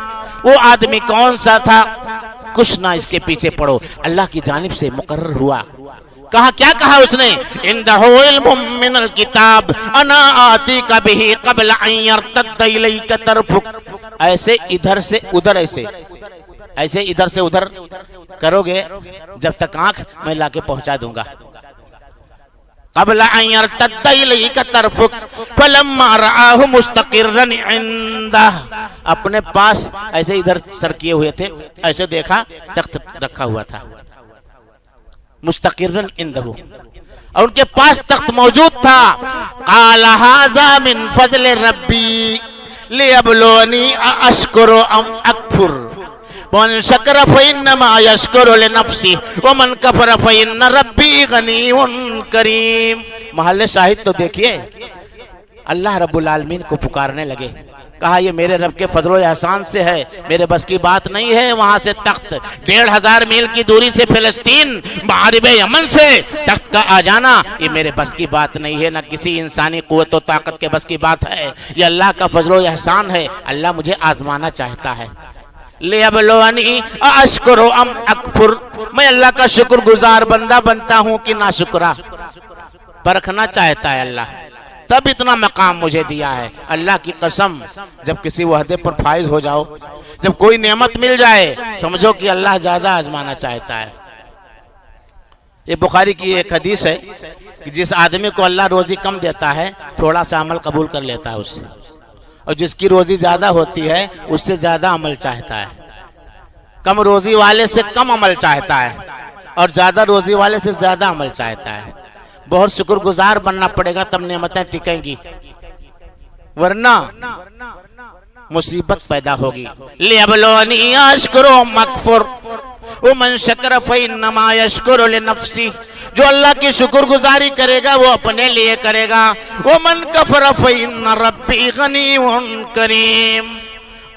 وہ آدمی کون سا تھا؟ کچھ نہ اس کے پیچھے پڑھو، اللہ کی جانب سے مقرر ہوا۔ کہا کیا کہا اس نے؟ عنده علم من الکتاب انا آتیک بہ قبل ان یرتد الیک طرفک۔ ایسے ادھر سے ادھر، ایسے ادھر سے ادھر کرو گے جب تک آنکھ میں لا کے پہنچا دوں گا۔ قبل ان یرتد الیک طرفک فلما رآہ مستقرا عندہ، اپنے پاس ایسے ادھر سر کیے ہوئے تھے، ایسے دیکھا تخت رکھا ہوا تھا، مستقرا عندہ، اور ان کے پاس تخت موجود تھا۔ قال ھذا من فضل ربی لیبلونی اشکر ام اکفر ومن شکر فإنما یشکر لنفسہ ومن کفر فإن ربی غنی کریم۔ محل شاہد تو دیکھیے، اللہ رب العالمین کو پکارنے لگے، کہا یہ میرے رب کے فضل و احسان سے ہے، میرے بس کی بات نہیں ہے وہاں سے تخت 1500 میل کی دوری سے فلسطین مغرب یمن سے تخت کا آ جانا، یہ میرے بس کی بات نہیں ہے، نہ کسی انسانی قوت و طاقت کے بس کی بات ہے، یہ اللہ کا فضل و احسان ہے، اللہ مجھے آزمانا چاہتا ہے۔ لیبلونی اشکر ام اکفر، میں اللہ کا شکر گزار بندہ بنتا ہوں کہ ناشکرا، پرکھنا چاہتا ہے اللہ، تب اتنا مقام مجھے دیا ہے۔ اللہ کی قسم، جب کسی وحدے پر فائز ہو جاؤ، جب کوئی نعمت مل جائے، سمجھو کہ اللہ زیادہ آزمانا چاہتا ہے۔ یہ بخاری کی ایک حدیث ہے کہ جس آدمی کو اللہ روزی کم دیتا ہے، تھوڑا سا عمل قبول کر لیتا ہے اس سے، اور جس کی روزی زیادہ ہوتی ہے اس سے زیادہ عمل چاہتا ہے، کم روزی والے سے کم عمل چاہتا ہے، اور زیادہ روزی والے سے زیادہ عمل چاہتا ہے۔ بہت شکر گزار بننا پڑے گا تب نعمتیں ٹکیں گی، ورنہ مصیبت پیدا ہوگی۔ لیبلونی اشکر ام اکفر ومن شکر فإنما یشکر لنفسہ، جو اللہ کی شکر گزاری کرے گا وہ اپنے لیے کرے گا. وَمَنْ كَفَرَ فَإِنَّ رَبِّي غَنِيٌّ کریم.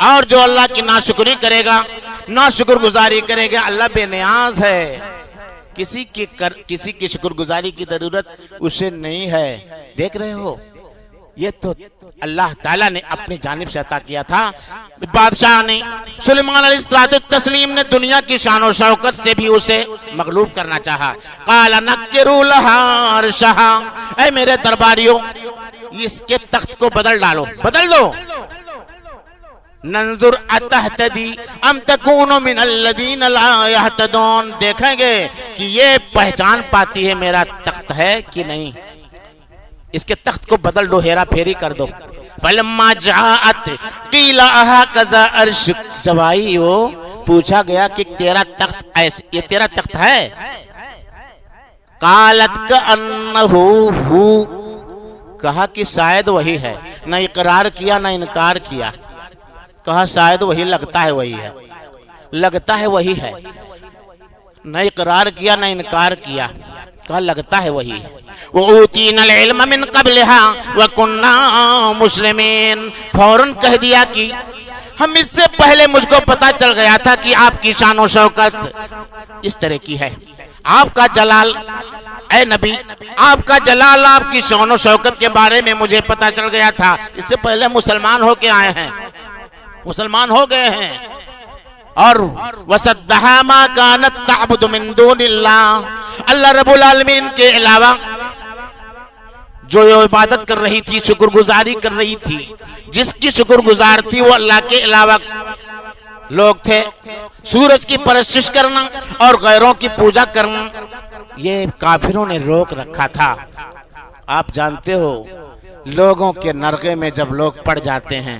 اور جو اللہ کی ناشکری کرے گا، ناشکر گزاری کرے گا، اللہ بے نیاز ہے، کسی کی شکر گزاری کی ضرورت اسے نہیں ہے. دیکھ رہے ہو، یہ تو اللہ تعالیٰ نے اپنی جانب سے عطا کیا تھا. بادشاہ نے سلیمان علیہ السلام نے دنیا کی شان و شوکت سے بھی اسے مغلوب کرنا چاہا. قال نکروا لها عرشها، اے میرے درباریوں اس کے تخت کو بدل ڈالو، بدل دو. ننظر اتہتدی ام تکون من الذین لا یہتدون، دیکھیں گے کہ یہ پہچان پاتی ہے میرا تخت ہے کہ نہیں. اس کے تخت کو بدل دو، ہیرا پھیری کر دو. فلما جاءت قیل اہکذا عرشک، جب آئی وہ پوچھا گیا کہ تیرا تخت ایسے، یہ تیرا تخت ہے. قالت کأنہ ہو، کہا کہ شاید وہی ہے. نہ اقرار کیا نہ انکار کیا، کہا شاید وہی، لگتا ہے وہی ہے، لگتا ہے وہی ہے. نہ اقرار کیا نہ انکار کیا، کہا لگتا ہے وہی ہے. وَأُوتِينَا الْعِلْمَ مِنْ قَبْلِهَا وَكُنَّا مُسْلِمِينَ، فوراً کہہ دیا کہ ہم اس سے پہلے مجھ کو پتا چل گیا تھا کہ آپ کی شان و شوکت اس طرح کی ہے. آپ کا جلال، اے نبی آپ کا جلال، آپ کی شان و شوکت کے بارے میں مجھے پتا چل گیا تھا. اس سے پہلے مسلمان ہو کے آئے ہیں، مسلمان ہو گئے ہیں. اور وَصَدَّهَا مَا كَانَتْ تَعْبُدُ مِن دُونِ اللَّهِ، اللہ رب العالمین کے علاوہ جو عبادت کر رہی تھی، شکر گزاری کر رہی تھی، جس کی شکر گزار تھی وہ اللہ کے علاوہ لوگ تھے. سورج کی پرستش کرنا اور غیروں کی پوجا کرنا یہ کافروں نے روک رکھا تھا. آپ جانتے ہو لوگوں کے نرغے میں جب لوگ پڑ جاتے ہیں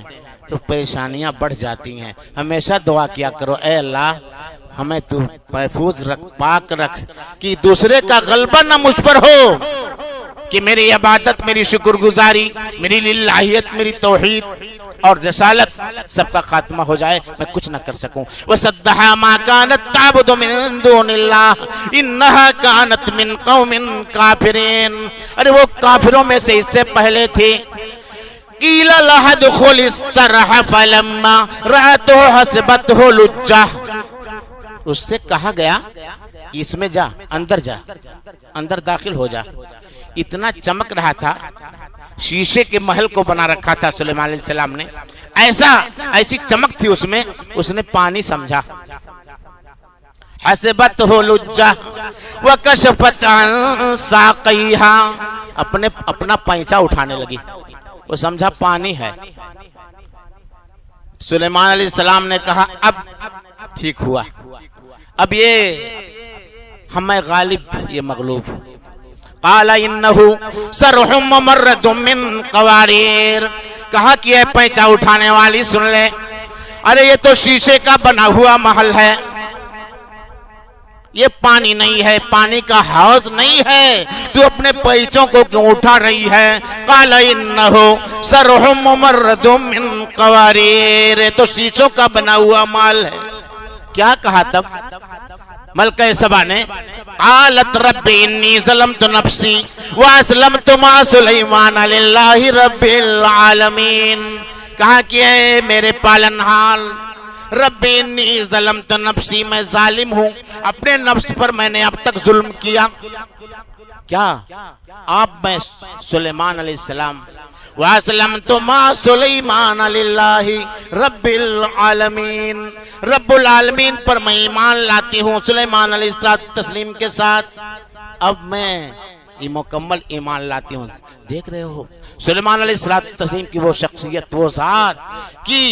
تو پریشانیاں بڑھ جاتی ہیں. ہمیشہ دعا کیا کرو، اے اللہ ہمیں تو محفوظ رکھ، پاک رکھ، کہ دوسرے کا غلبہ نہ مجھ پر ہو، کہ میری عبادت، میری شکر گزاری، میری للہیت، میری توحید اور رسالت سب کا خاتمہ ہو جائے، میں کچھ نہ کر سکوں. وَصَدَّهَا مَا كَانَتْ تَعْبُدُ مِن دُونِ اللَّهِ إِنَّهَا كَانَتْ مِن قَوْمٍ كَافِرِينَ، ارے وہ کافروں میں سے اس سے پہلے تھی. قِيلَ لَهَا ادْخُلِ الصَّرْحَ فَلَمَّا رَأَتْهُ حَسِبَتْهُ لُجَّةً، اس سے کہا گیا کہ اس میں جا، اندر جا، اندر داخل ہو جا. اتنا چمک رہا تھا، شیشے کے محل کو بنا رکھا تھا سلیمان علیہ السلام نے، ایسی چمک تھی اس میں، اس نے پانی سمجھا. حسبتہ لجہ وکشفت عن ساقیہا، اپنا پینچا اٹھانے لگی، وہ سمجھا پانی ہے. سلیمان علیہ السلام نے کہا اب ٹھیک ہوا، اب یہ ہمیں غالب، یہ مغلوب. قال انہو سرح ممرد من قواریر، کہا کہ یہ پینچا اٹھانے والی سن لے، ارے یہ تو شیشے کا بنا ہوا محل ہے، یہ پانی نہیں ہے، پانی کا حوض نہیں ہے، تو اپنے پینچوں کو کیوں اٹھا رہی ہے. قال انہو سرح ممرد من قواریر، یہ تو شیشوں کا بنا ہوا محل ہے. کیا کہا تب ملکہ سبا نے؟ قالت رب انی ظلمت نفسی واسلمت مع سلیمان للہ رب العالمین، کہا کہ اے میرے پالنہار، رب انی ظلمت نفسی، میں ظالم ہوں، اپنے نفس پر میں نے اب تک ظلم کیا. کیا آپ میں سلیمان علیہ السلام، وَأَسْلَمْتُ مَعَ سُلَيْمَانَ لِلَّهِ رَبِّ الْعَالَمِينَ، رب العالمین پر میں ایمان لاتی ہوں سلیمان علیہ السلام کے ساتھ. اب میں یہ مکمل ایمان لاتی ہوں. دیکھ رہے ہو سلیمان علیہ السلام کی وہ شخصیت، وہ ذات کی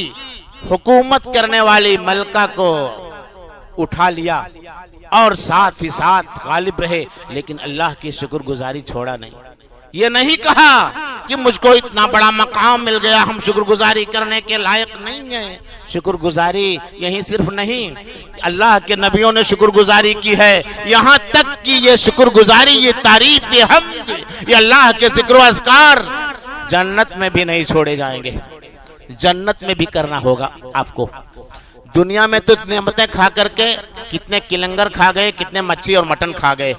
حکومت کرنے والی ملکہ کو اٹھا لیا اور ساتھ ہی ساتھ غالب رہے، لیکن اللہ کی شکر گزاری چھوڑا نہیں. یہ نہیں کہا کہ مجھ کو اتنا بڑا مقام مل گیا، ہم شکر گزاری کرنے کے لائق نہیں ہیں. شکر گزاری یہیں صرف نہیں، اللہ کے نبیوں نے شکر گزاری کی ہے، یہاں تک کہ یہ شکر گزاری، یہ تعریف، یہ حمد، یہ اللہ کے ذکر و اذکار جنت میں بھی نہیں چھوڑے جائیں گے، جنت میں بھی کرنا ہوگا آپ کو. دنیا میں تو نعمتیں کھا کر کے کتنے کلنگر کھا گئے، کتنے مچھی اور مٹن کھا گئے،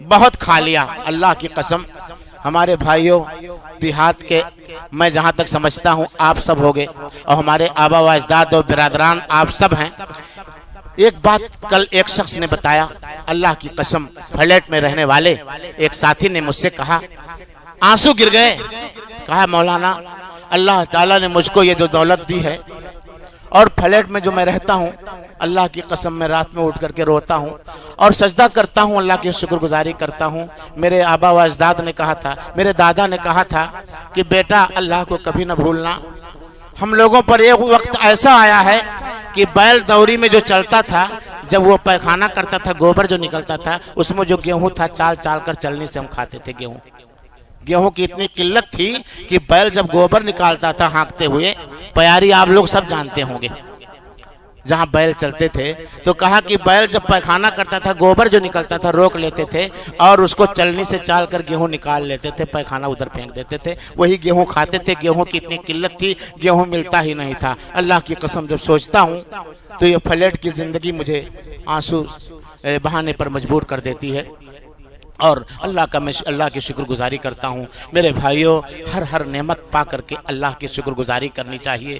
بہت کھا لیا۔ اللہ کی قسم ہمارے بھائیوں دیہات کے، میں جہاں تک سمجھتا ہوں آپ سب ہوگے اور ہمارے آبا و اجداد اور برادران آپ سب ہیں۔ ایک بات کل ایک شخص نے بتایا، اللہ کی قسم فلیٹ میں رہنے والے ایک ساتھی نے مجھ سے کہا، آنسو گر گئے، کہا مولانا اللہ تعالیٰ نے مجھ کو یہ جو دولت دی ہے اور فلیٹ میں جو میں رہتا ہوں، اللہ کی قسم میں رات میں اٹھ کر کے روتا ہوں اور سجدہ کرتا ہوں، اللہ کی شکر گزاری کرتا ہوں۔ میرے آبا و اجداد نے کہا تھا، میرے دادا نے کہا تھا کہ بیٹا اللہ کو کبھی نہ بھولنا۔ ہم لوگوں پر ایک وقت ایسا آیا ہے کہ بیل دوری میں جو چلتا تھا، جب وہ پیخانہ کرتا تھا، گوبر جو نکلتا تھا، اس میں جو گیہوں تھا چال چال کر چلنے سے ہم کھاتے تھے۔ گیہوں کی اتنی قلت تھی کہ بیل جب گوبر نکالتا تھا ہانکتے ہوئے، پیاری آپ لوگ سب جانتے ہوں گے جہاں بیل چلتے تھے، تو کہا کہ بیل جب پیخانہ کرتا تھا، گوبر جو نکلتا تھا روک لیتے تھے اور اس کو چلنی سے چال کر گیہوں نکال لیتے تھے، پیخانہ ادھر پھینک دیتے تھے، وہی گیہوں کھاتے تھے۔ گیہوں کی اتنی قلت تھی، گیہوں ملتا ہی نہیں تھا۔ اللہ کی قسم جب سوچتا ہوں تو یہ فلیٹ کی زندگی مجھے آنسو بہانے پر مجبور کر دیتی ہے، اور میں اللہ کی شکر گزاری کرتا ہوں۔ میرے بھائیوں ہر نعمت پا کر کے اللہ کی شکر گزاری کرنی چاہیے،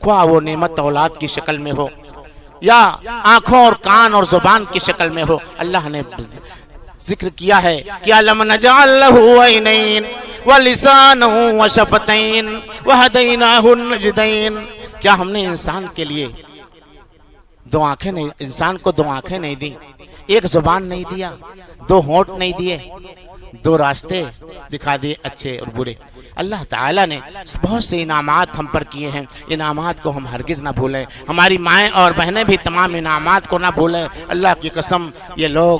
خواہ وہ نعمت اولاد کی شکل میں ہو یا آنکھوں اور کان اور زبان کی شکل میں ہو۔ اللہ نے ذکر کیا ہے کہ أَلَمْ نَجْعَلْ لَهُ عَيْنَيْنِ وَلِسَانًا وَشَفَتَيْنِ وَهَدَيْنَاهُ النَّجْدَيْنِ، کیا ہم نے انسان کے لیے دو آنکھیں نہیں، انسان کو دو آنکھیں نہیں دی، ایک زبان نہیں دیا، دو ہونٹ نہیں دیے، دو راستے دکھا دیے اچھے اور برے۔ اللہ تعالیٰ نے بہت سے انعامات ہم پر کیے ہیں، انعامات کو ہم ہرگز نہ بھولیں، ہماری مائیں اور بہنیں بھی تمام انعامات کو نہ بھولیں۔ اللہ کی قسم یہ لوگ،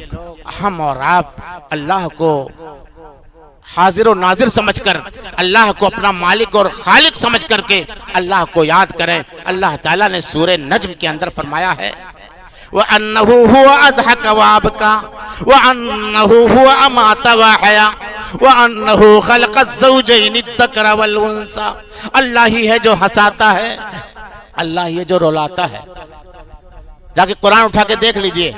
ہم اور آپ اللہ کو حاضر و ناظر سمجھ کر، اللہ کو اپنا مالک اور خالق سمجھ کر کے اللہ کو یاد کریں۔ اللہ تعالیٰ نے سورہ نجم کے اندر فرمایا ہے وَأَنَّهُ هُوَ أَضْحَكَ وَأَبْكَى وَأَنَّهُ هُوَ أَمَاتَ وَأَحْيَا وَأَنَّهُ خَلَقَ الزَّوْجَيْنِ الذَّكَرَ وَالْأُنثَى، اللہ ہی ہے جو ہنساتا ہے، اللہ ہی ہے جو رلاتا ہے۔ جا کے قرآن اٹھا کے دیکھ لیجئے،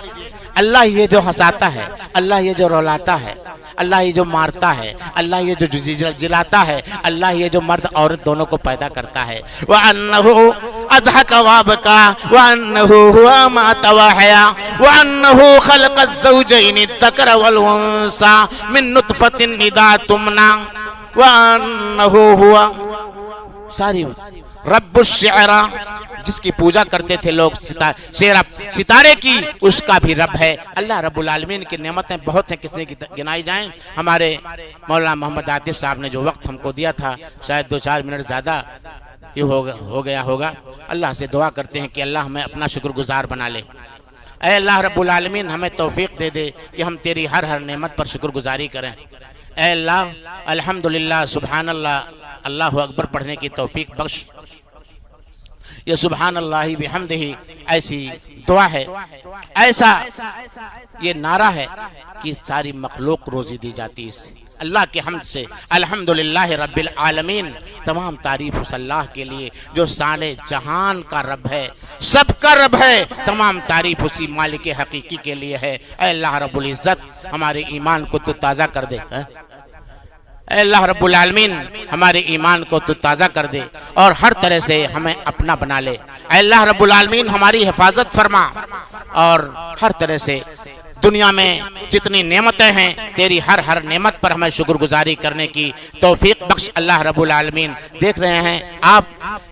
اللہ ہی ہے جو ہنساتا ہے، اللہ ہی ہے جو رلاتا ہے، اللہ ہی جو مارتا ہے، اللہ ہی جو جلاتا ہے، اللہ ہی جو مرد عورت دونوں کو پیدا کرتا ہے۔ وَأَنَّهُ أَضْحَكَ وَأَبْكَى وَأَنَّهُ هُوَ أَمَاتَ وَأَحْيَا وَأَنَّهُ خَلَقَ الزَّوْجَيْنِ الذَّكَرَ وَالْأُنثَى مِن نُطْفَةٍ إِذَا تُمْنَىٰ وَأَنَّهُ هُوَ ساری رب الشعرا، جس کی پوجا کرتے تھے لوگ ستارے کی، اس کا بھی رب ہے۔ اللہ رب العالمین کی نعمتیں بہت ہیں، کس نے گنائی جائیں۔ ہمارے مولانا محمد عاطف صاحب نے جو وقت ہم کو دیا تھا، شاید 2-4 منٹ زیادہ یہ ہو گیا ہوگا۔ اللہ سے دعا کرتے ہیں کہ اللہ ہمیں اپنا شکر گزار بنا لے۔ اے اللہ رب العالمین ہمیں توفیق دے دے کہ ہم تیری ہر نعمت پر شکر گزاری کریں۔ اے اللہ الحمدللہ، سبحان اللہ، اللہ اکبر پڑھنے کی توفیق بخش۔ یہ سبحان اللہ بحمدہ ایسی دعا ہے، ایسا یہ نعرہ ہے کہ ساری مخلوق روزی دی جاتی اس سے، اللہ کے حمد سے۔ الحمدللہ رب العالمین، تمام تعریف اس اللہ کے لیے جو سارے جہان کا رب ہے، سب کا رب ہے، تمام تعریف اسی مالک حقیقی کے لیے ہے۔ اے اللہ رب العزت ہمارے ایمان کو تو تازہ کر دے، اے اللہ رب العالمین ہمارے ایمان کو تو تازہ کر دے اور ہر طرح سے ہمیں اپنا بنا لے۔ اے اللہ رب العالمین ہماری حفاظت فرما اور ہر طرح سے دنیا میں جتنی نعمتیں ہیں تیری ہر نعمت پر ہمیں شکر گزاری کرنے کی توفیق بخش اللہ رب العالمین۔ دیکھ رہے ہیں آپ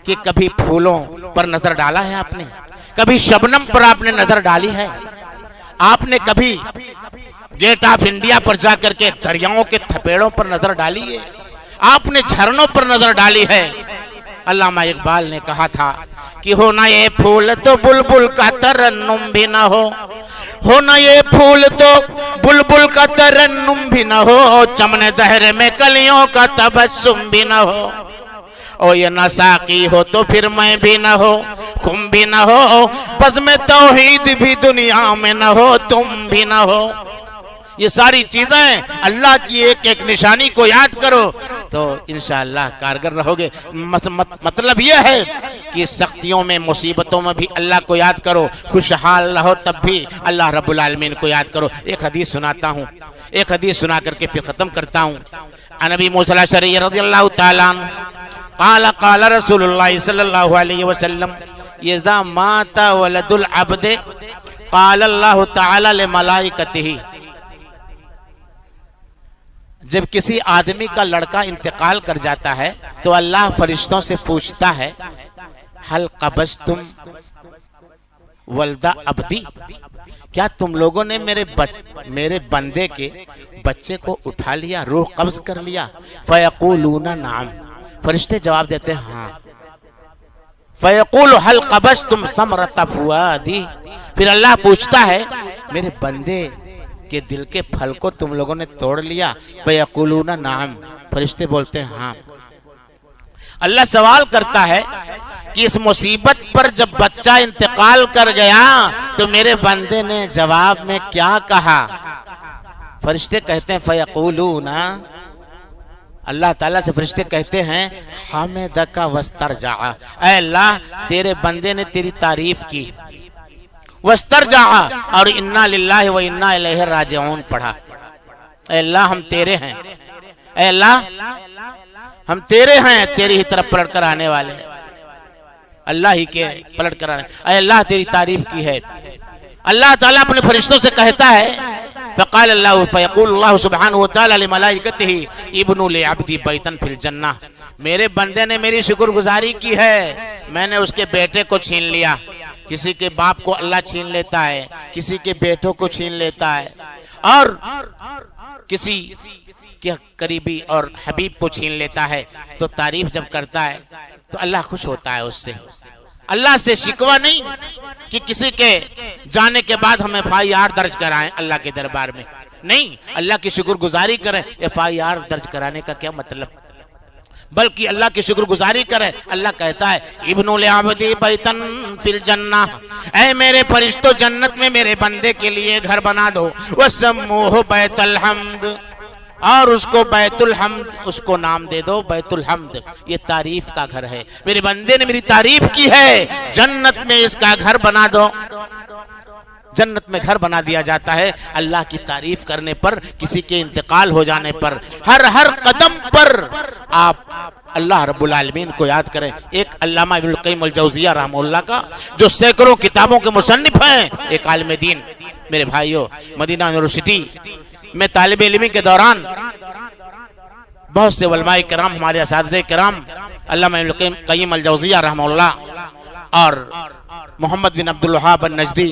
کہ کبھی پھولوں پر نظر ڈالا ہے آپ نے، کبھی شبنم پر آپ نے نظر ڈالی ہے، آپ نے کبھی گیٹ آف انڈیا پر جا کر کے دریاؤں کے تھپیڑوں پر نظر ڈالی ہے، آپ نے جھرنوں پر نظر ڈالی ہے۔ علامہ اقبال نے کہا تھا کہ ہونا یہ پھول تو بلبل کا ترنم بھی نہ ہو، ہونا یہ پھول تو بلبل کا ترنم بھی نہ ہو، چمن دہر میں کلیوں کا تبسم بھی نہ ہو، او یہ نہ ساقی ہو تو پھر میں بھی نہ ہو، خم بھی نہ ہو، بزم توحید بھی دنیا میں نہ ہو، تم بھی نہ ہو۔ یہ ساری چیزیں اللہ کی ایک ایک نشانی کو یاد کرو، تو انشاءاللہ کارگر رہو گے۔ مطلب یہ ہے کہ سختیوں میں مصیبتوں میں بھی اللہ کو یاد کرو، خوشحال رہو تب بھی اللہ رب العالمین کو یاد کرو۔ ایک حدیث سناتا ہوں، ایک حدیث سنا کر کے پھر ختم کرتا ہوں۔ نبی موسی الاشعری رضی اللہ تعالیٰ عنہ قال قال رسول اللہ صلی اللہ علیہ وسلم اذا مات ولد العبد قال اللہ تعالی لملائکتہ، جب کسی آدمی کا لڑکا انتقال کر جاتا ہے تو اللہ فرشتوں سے پوچھتا ہے حل قبضتم ولد عبدی، کیا تم لوگوں نے میرے بندے کے بچے کو اٹھا لیا، روح قبض کر لیا؟ فیقولون نعم، فرشتے جواب دیتے ہیں ہاں۔ فیقول حل قبضتم ثمرۃ فؤادی، پھر اللہ پوچھتا ہے میرے بندے کے دل کے پھل کو تم لوگوں نے توڑ لیا؟ فیقولون نعم، فرشتے بولتے ہیں ہاں۔ اللہ سوال کرتا ہے کہ اس مصیبت پر جب بچہ انتقال کر گیا تو میرے بندے نے جواب میں کیا کہا؟ فرشتے کہتے ہیں فیقولون، اللہ تعالیٰ سے فرشتے کہتے ہیں حمدک واسترجع، اے اللہ تیرے بندے نے تیری تعریف کی، واسترجع اور انا للہ و انا الیہ راجعون پڑھا، اے اللہ ہم تیرے ہیں، اے اللہ ہم تیرے ہیں، تیری ہی طرف پلٹ کر آنے والے، اللہ ہی کے پلٹ کر آنے، اے اللہ تیری تعریف کی ہے۔ اللہ تعالیٰ اپنے فرشتوں سے کہتا ہے فقال اللہ فیقول اللہ سبحانہ وتعالی لملائکتہ ابنوا لعبدی بیتا فی الجنہ، میرے بندے نے میری شکر گزاری کی ہے، میں نے اس کے بیٹے کو چھین لیا۔ کسی کے باپ کو اللہ چھین لیتا ہے، کسی کے بیٹوں کو چھین لیتا ہے، اور کسی کے قریبی اور حبیب کو چھین لیتا ہے، تو تعریف جب کرتا ہے تو اللہ خوش ہوتا ہے اس سے۔ اللہ سے شکوہ نہیں کہ کسی کے جانے کے بعد ہم FIR درج کرائیں اللہ کے دربار میں، نہیں، اللہ کی شکر گزاری کریں۔ FIR درج کرانے کا کیا مطلب؟ بلکہ اللہ کی شکر گزاری کرے۔ اللہ کہتا ہے ابنوا لعبدی بیتا فی الجنہ، اے میرے فرشتوں جنت میں میرے بندے کے لیے گھر بنا دو، وسموہ بیت الحمد، اور اس کو بیت الحمد، اس کو نام دے دو بیت الحمد، یہ تعریف کا گھر ہے، میرے بندے نے میری تعریف کی ہے، جنت میں اس کا گھر بنا دو۔ جنت میں گھر بنا دیا جاتا ہے اللہ کی تعریف کرنے پر، کسی کے انتقال ہو جانے پر، ہر قدم پر آپ اللہ رب العالمین کو یاد کریں۔ ایک علامہ ابن القیم الجوزیہ رحمہ اللہ کا جو سینکڑوں کتابوں کے مصنف ہیں، ایک عالم دین، میرے بھائیوں، مدینہ یونیورسٹی میں طالب علمی کے دوران بہت سے علماء کرام، ہمارے اساتذہ کرام، علامہ ابن القیم الجوزیہ رحمہ اللہ اور محمد بن عبد الوہاب النجدی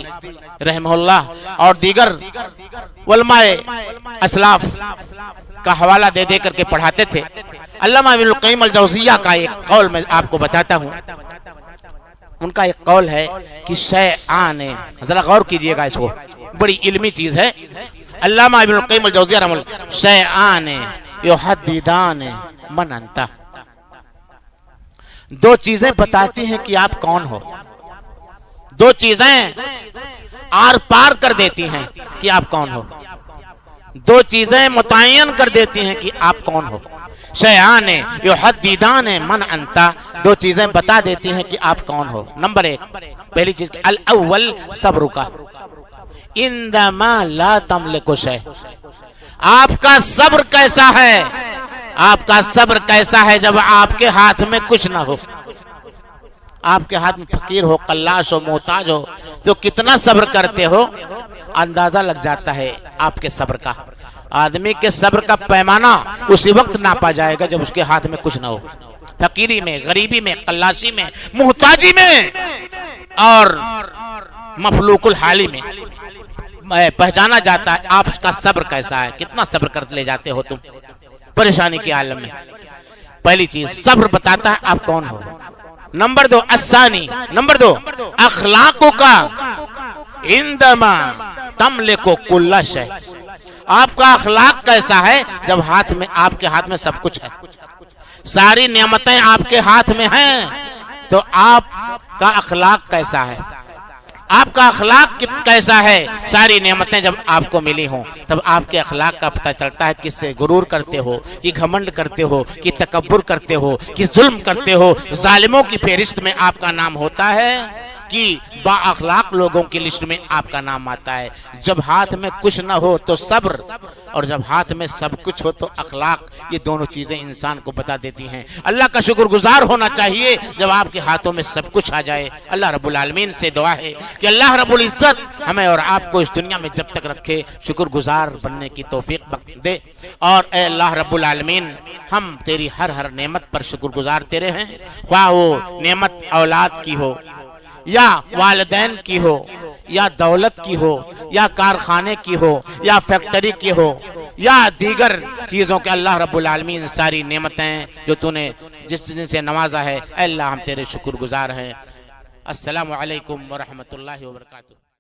رحمہ اللہ اور دیگر علماء اسلاف کا حوالہ دے دے کر کے پڑھاتے تھے۔ علامہ ابن القیم الجوزیہ کا ایک قول میں آپ کو بتاتا ہوں، ان کا ایک قول ہے کہ شیئان، ذرا غور کیجئے گا، اس کو بڑی علمی چیز ہے۔ علامہ ابن القیم الجوزیہ رحمہ اللہ، شیئان یحددان من انت، دو چیزیں بتاتی ہیں کہ آپ کون ہو، دو چیزیں آر پار کر دیتی ہیں کہ آپ کون ہو، دو چیزیں متعین کر دیتی ہیں کہ آپ کون ہو۔ شیئان یحددان من انت، دو چیزیں بتا دیتی ہیں کہ آپ کون ہو۔ نمبر ایک، پہلی چیز، الاول صبر کا، عندما لا تملک شیء، آپ کا صبر کیسا ہے، آپ کا صبر کیسا ہے جب آپ کے ہاتھ میں کچھ نہ ہو، آپ کے ہاتھ میں فقیر ہو، قلاش ہو، محتاج ہو، تو کتنا صبر کرتے ہو، اندازہ لگ جاتا ہے آپ کے صبر کا۔ آدمی کے صبر کا پیمانہ اسی وقت ناپا جائے گا جب اس کے ہاتھ میں کچھ نہ ہو، فقیری میں، غریبی میں، قلاشی میں، محتاجی میں اور مفلوق الحالی میں پہچانا جاتا ہے آپ کا صبر کیسا ہے، کتنا صبر کر لے جاتے ہو تم پریشانی کے عالم میں۔ پہلی چیز صبر بتاتا ہے آپ کون ہو۔ نمبر دو، الثانی، نمبر دو، اخلاقوں کا، عندما تملک کل شیء، آپ کا اخلاق کیسا ہے جب ہاتھ میں، آپ کے ہاتھ میں سب کچھ ہے، ساری نعمتیں آپ کے ہاتھ میں ہیں، تو آپ کا اخلاق کیسا ہے۔ آپ کا اخلاق کیسا ہے، ساری نعمتیں جب آپ کو ملی ہوں تب آپ کے اخلاق کا پتہ چلتا ہے، کس سے غرور کرتے ہو، کہ گھمنڈ کرتے ہو، کہ تکبر کرتے ہو، کہ ظلم کرتے ہو۔ ظالموں کی فہرست میں آپ کا نام ہوتا ہے کہ با اخلاق لوگوں کی لسٹ میں آپ کا نام آتا ہے۔ جب ہاتھ میں کچھ نہ ہو تو صبر، اور جب ہاتھ میں سب کچھ ہو تو اخلاق، یہ دونوں چیزیں انسان کو بتا دیتی ہیں۔ اللہ کا شکر گزار ہونا چاہیے جب آپ کے ہاتھوں میں سب کچھ آ جائے۔ اللہ رب العالمین سے دعا ہے کہ اللہ رب العزت ہمیں اور آپ کو اس دنیا میں جب تک رکھے شکر گزار بننے کی توفیق دے، اور اے اللہ رب العالمین ہم تیری ہر نعمت پر شکر گزار تیرے ہیں، خواہ وہ نعمت اولاد کی ہو، یا والدین کی ہو، یا دولت کی ہو، یا کارخانے کی ہو، یا فیکٹری کی ہو، یا دیگر چیزوں کے۔ اللہ رب العالمین ساری نعمتیں جو تو نے جس جن سے نوازا ہے، اے اللہ ہم تیرے شکر گزار ہیں۔ السلام علیکم ورحمۃ اللہ وبرکاتہ۔